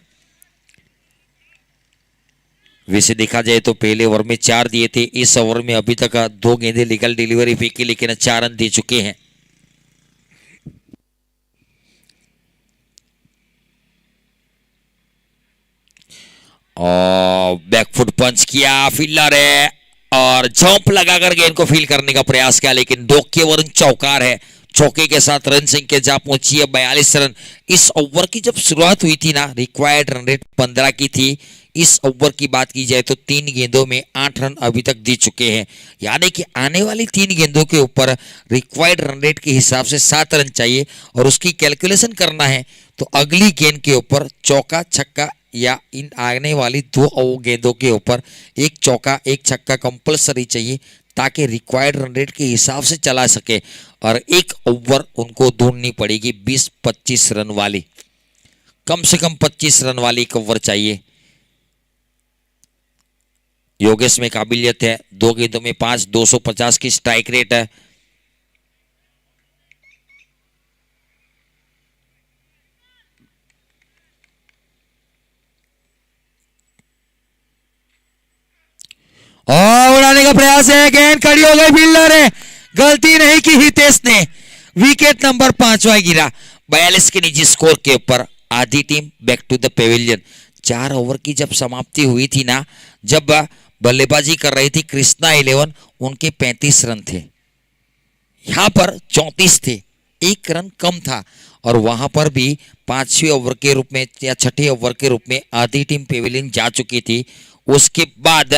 वैसे देखा जाए तो पहले ओवर में 4 दिए थे। इस ओवर में अभी तक 2 गेंदे लीगल डिलीवरी फेंकी, लेकिन 4 रन दे चुके हैं। और बैकफुट पंच किया। फील्डर है और जंप लगाकर गेंद को फील करने का प्रयास किया, लेकिन डोके वरुण चौकार है। चौके के साथ रन संख्या जा पहुंची है 42 रन। इस ओवर की जब शुरुआत हुई थी ना, रिक्वायर्ड रन रेट 15 की थी। इस ओवर की बात की जाए तो 3 गेंदों में 8 रन अभी तक दे चुके हैं, यानी कि आने वाली 3 गेंदों के ऊपर रिक्वायर्ड रन रेट के हिसाब से 7 रन चाहिए। और उसकी कैलकुलेशन करना है तो अगली गेंद के ऊपर चौका छक्का, या इन आने वाली 2 गेंदों के ऊपर एक चौका एक छक्का कंपलसरी चाहिए, ताकि रिक्वायर्ड रन रेट के हिसाब से चला सके। और एक ओवर उनको ढूंढनी पड़ेगी 20-25 रन वाली, कम से कम 25 रन वाली एक ओवर चाहिए। योगेश में काबिलियत है। 2 गेंदों में 5, 250 की स्ट्राइक रेट है। और उड़ाने का प्रयास है, गेंद खड़ी हो गई, फील्डर है, गलती नहीं की हितेश ने, विकेट नंबर 5वां गिरा। 42 के निजी स्कोर के ऊपर आधी team back to the pavilion. 4 over की जब समाप्ति हुई थी ना, जब बल्लेबाजी कर रही थी कृष्णा 11, उनके 35 रन थे, यहां पर 34 थे, 1 रन कम था। और वहां पर भी 5वें ओवर के रूप में या 6ठे ओवर के रूप में आधी टीम पेविलियन जा चुकी थी। उसके बाद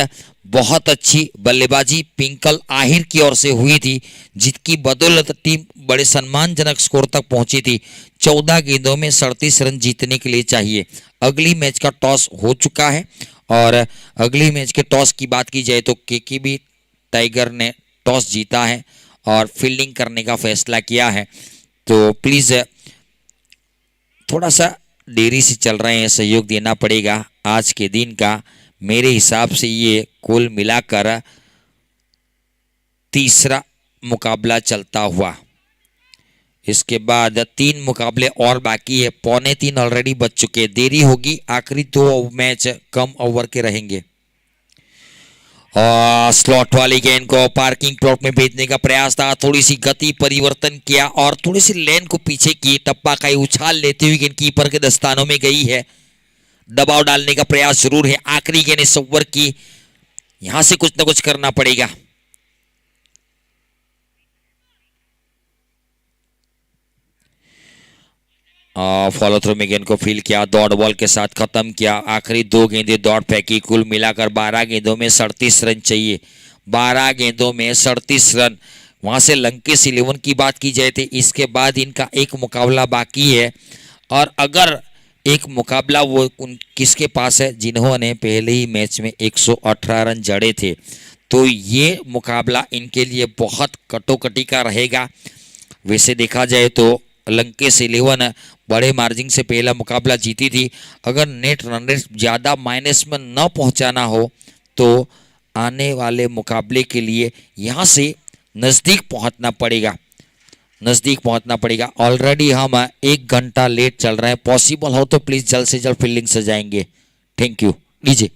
बहुत अच्छी बल्लेबाजी पिंकल आहिर की ओर से हुई थी, जिसकी बदौलत टीम बड़े सम्मानजनक स्कोर तक पहुंची थी। 14 गेंदों में 37 रन जीतने के लिए चाहिए। अगली मैच का टॉस हो चुका है और अगली मैच के टॉस की बात की जाए तो केकेबी टाइगर ने टॉस जीता है और फील्डिंग करने का फैसला किया है। तो प्लीज़ थोड़ा सा देरी से चल रहे हैं, सहयोग देना पड़ेगा। आज के दिन का मेरे हिसाब से ये कुल मिलाकर तीसरा मुकाबला चलता हुआ। इसके बाद 3 मुकाबले और बाकी है, 2:45 ऑलरेडी बज चुके, देरी होगी। आखिरी 2 मैच कम ओवर के रहेंगे। और स्लॉट वाली गेंद को पार्किंग प्लॉट में भेजने का प्रयास था, थोड़ी सी गति परिवर्तन किया और थोड़ी सी लेन को पीछे की, टप्पा का उछाल लेते हुए गेंद कीपर के दस्तानों में गई है। दबाव डालने का प्रयास जरूर है, आखिरी गेंद इस ओवर की, यहां से कुछ ना कुछ करना पड़ेगा। फॉलो थ्रू में गेंद को फील किया, डॉट बॉल के साथ खत्म किया। आखिरी 2 गेंदें डॉट फेंकी, कुल मिलाकर 12 गेंदों में 37 रन चाहिए। 12 गेंदों में 37 रन। वहां से लंकेश 11 की बात की जाए तो इसके बाद इनका एक मुकाबला बाकी है, और अगर एक मुकाबला वो किसके पास है, जिन्होंने पहले ही मैच में 118 रन जड़े थे, तो ये मुकाबला इनके लिए बहुत कटोकटी का रहेगा। वैसे देखा जाए तो लंकेश 11 बड़े मार्जिन से पहला मुकाबला जीती थी। अगर नेट रन रेट ज़्यादा माइनस में न पहुंचाना हो तो आने वाले मुकाबले के लिए यहाँ से नज़दीक पहुंचना पड़ेगा, नज़दीक पहुंचना पड़ेगा। ऑलरेडी हम 1 घंटा लेट चल रहे हैं, पॉसिबल हो तो प्लीज़ जल्द से जल्द फील्डिंग सजाएंगे। Thank you. लीजिए।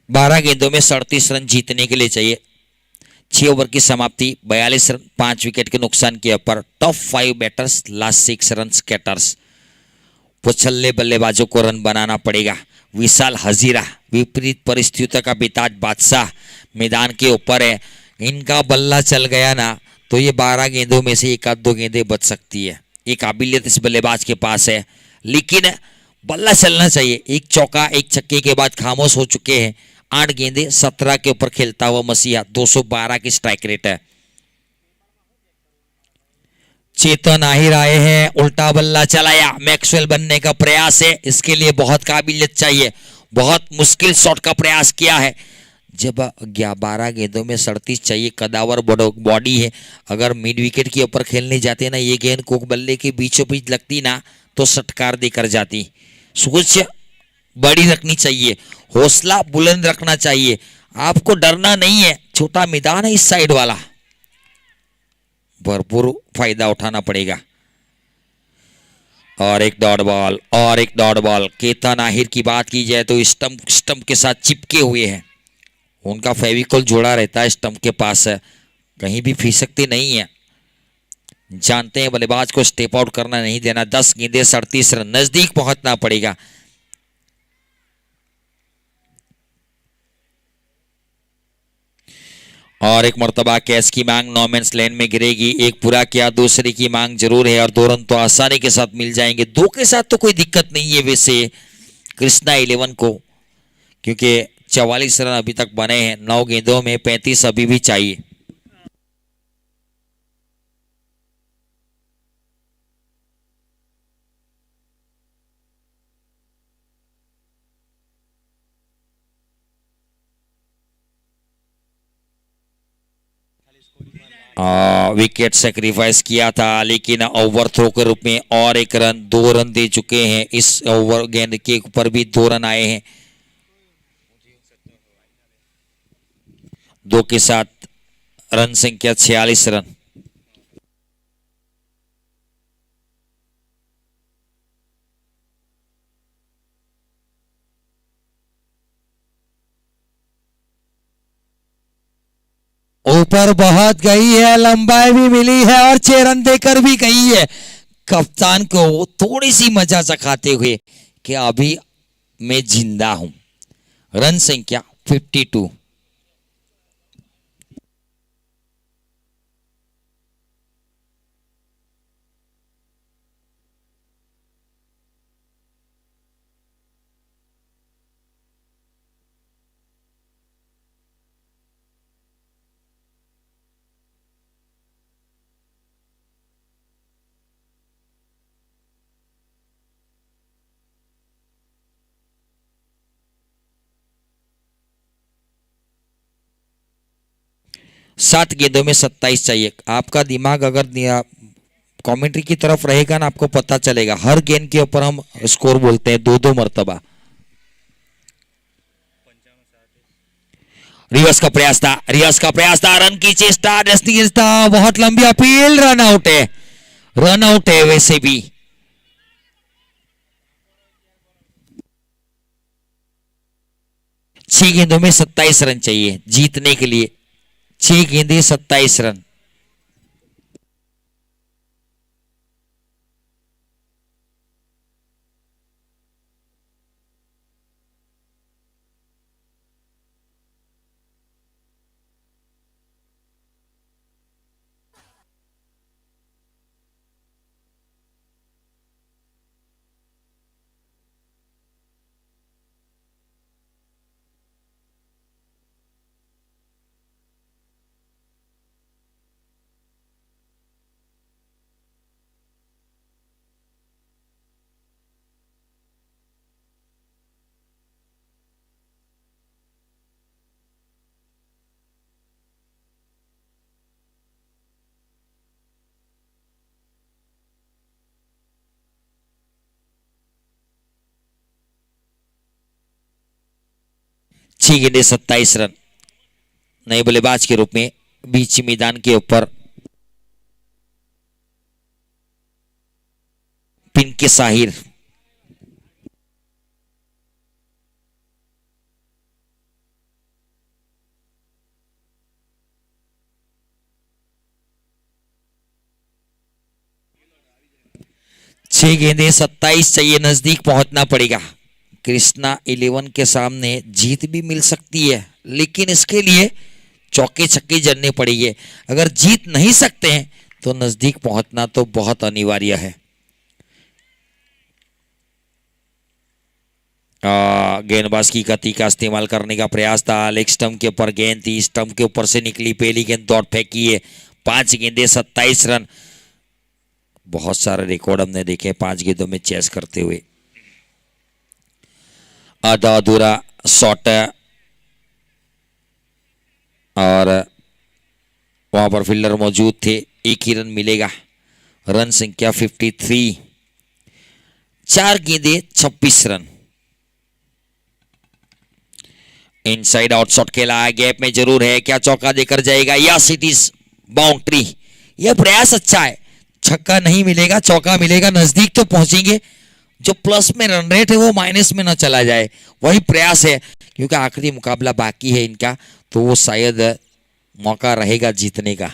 बारह गेंदों में 37 रन जीतने के लिए चाहिए। 6 ओवर की समाप्ति, 42 रन, 5 विकेट के नुकसान के ऊपर। Top 5 batters, last 6 run scatters. पुछल्ले बल्लेबाजों को रन बनाना पड़ेगा। विशाल हजीरा विपरीत परिस्थितियों का बेताज बादशाह मैदान के ऊपर है। इनका बल्ला चल गया ना तो ये 12 गेंदों में से 1-2 गेंदें बच सकती है। एक काबिलियत इस बल्लेबाज के पास है, लेकिन बल्ला चलना चाहिए। 1 चौका 1 छक्के के बाद खामोश हो चुके हैं। 8 गेंदें 17 के ऊपर खेलता हुआ मसीहा, 212 की स्ट्राइक रेट है। चेतन आहिर आए हैं, उल्टा बल्ला चलाया, मैक्सवेल बनने का प्रयास है, इसके लिए बहुत काबिलियत चाहिए। बहुत मुश्किल शॉट का प्रयास किया है। जब 12 गेंदों में 37 चाहिए, कदावर बॉडी है। अगर मिड विकेट के ऊपर खेलने जाते ना, ये गेंद को बल्ले के बीचों बीच लगती ना तो षटकार देकर जाती। सोच बड़ी रखनी चाहिए, हौसला बुलंद रखना चाहिए, आपको डरना नहीं है। छोटा मैदान है इस साइड वाला, भरपूर फायदा उठाना पड़ेगा। और एक डॉट बॉल, और एक डॉट बॉल। केतन आहिर की बात की जाए तो स्टंप के साथ चिपके हुए हैं। उनका फेविकॉल जोड़ा रहता है स्टंप के पास, कहीं भी फिसकते नहीं है। जानते हैं बल्लेबाज को स्टेप आउट करना नहीं देना। 10 गेंदें 37 रन, नजदीक पहुंचना पड़ेगा। और एक मर्तबा कैच की मांग नॉमेंस लैंड में गिरेगी। एक पूरा किया, दूसरे की मांग जरूर है और 2 रन तो आसानी के साथ मिल जाएंगे। 2 के साथ तो कोई दिक्कत नहीं है वैसे कृष्णा 11 को, क्योंकि 44 रन अभी तक बने हैं। 9 गेंदों में 35 अभी भी चाहिए। विकेट सेक्रीफाइस किया था, लेकिन ओवर थ्रो के रूप में और एक रन, 2 रन दे चुके हैं। इस ओवर गेंद के ऊपर भी 2 रन आए हैं। 2 के साथ रन संख्या 46 रन। ऊपर बहुत गई है, लंबाई भी मिली है और 6 रन देकर भी गई है। कप्तान को थोड़ी सी मजा चखाते हुए कि अभी मैं जिंदा हूं। रन संख्या 52। सात गेंदों में 27 चाहिए। आपका दिमाग अगर कमेंट्री की तरफ रहेगा ना, आपको पता चलेगा हर गेंद के ऊपर हम स्कोर बोलते हैं 2-2 मर्तबा। रिवर्स का प्रयास था, रिवर्स का प्रयास था, रन की चेष्टा, था, बहुत लंबी अपील, रन आउट है। रन आउट है। वैसे भी 6 गेंदों में 27 रन चाहिए जीतने के लिए। 6 गेंदें 27 रन। छह गेंदे 27 रन। नए बल्लेबाज के रूप में बीच मैदान के ऊपर पिंके साहिर। छह गेंदे 27 चाहिए, नजदीक पहुंचना पड़ेगा। कृष्णा 11 के सामने जीत भी मिल सकती है, लेकिन इसके लिए चौके छक्के जड़ने पड़ेंगे। अगर जीत नहीं सकते हैं तो नजदीक पहुंचना तो बहुत अनिवार्य है। गेंदबाज की गति का इस्तेमाल करने का प्रयास था। लेग स्टंप के ऊपर गेंद थी, स्टंप के ऊपर से निकली पहली गेंद, दौड़ फेंकी है। 5 गेंदे 27 रन। बहुत सारे रिकॉर्ड हमने देखे 5 गेंदों में चेस करते हुए। आधा अधूरा शॉट और वहां पर फील्डर मौजूद थे, एक ही रन मिलेगा। रन संख्या 53। 4 गेंदे 26 रन। इनसाइड आउट शॉट खेला है, गैप में जरूर है, क्या चौका देकर जाएगा? Yes, it is boundary. यह प्रयास अच्छा है। छक्का नहीं मिलेगा, चौका मिलेगा, नजदीक तो पहुंचेंगे। जो प्लस में रन रेट है वो माइनस में ना चला जाए, वही प्रयास है। क्योंकि आखिरी मुकाबला बाकी है इनका, तो वो शायद मौका रहेगा जीतने का।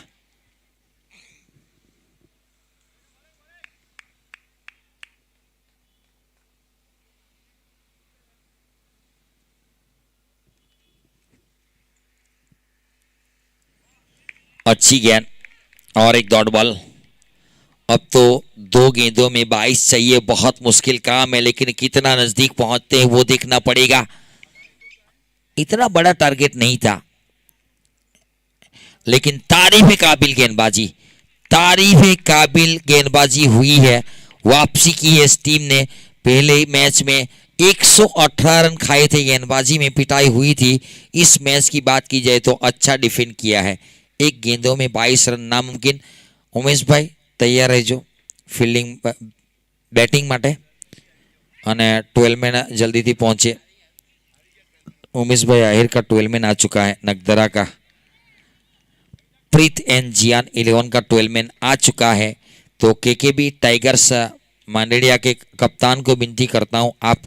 अच्छी गेंद और एक डॉट बॉल। अब तो 2 गेंदों में 22 चाहिए, बहुत मुश्किल काम है, लेकिन कितना नजदीक पहुंचते हैं वो देखना पड़ेगा। इतना बड़ा टारगेट नहीं था, लेकिन तारीफ काबिल गेंदबाजी, तारीफ काबिल गेंदबाजी हुई है। वापसी की है इस टीम ने। पहले मैच में 118 रन खाए थे, गेंदबाजी में पिटाई हुई थी। इस मैच की बात की जाए तो अच्छा डिफेंड किया है। एक गेंदों में 22 रन नामुमकिन। उमेश भाई तैयार રહેજો ફિલ્ડિંગ બેટિંગ માટે અને 12 मैन जल्दी थी पहुंचे। उमेश भाई आहिर का 12 मैन आ चुका है। नगदरा का प्रीत एंड जियान 11 का 12 मैन आ चुका है। तो केकेबी टाइगर्स मांडेरिया के कप्तान को विनती करता हूं, आप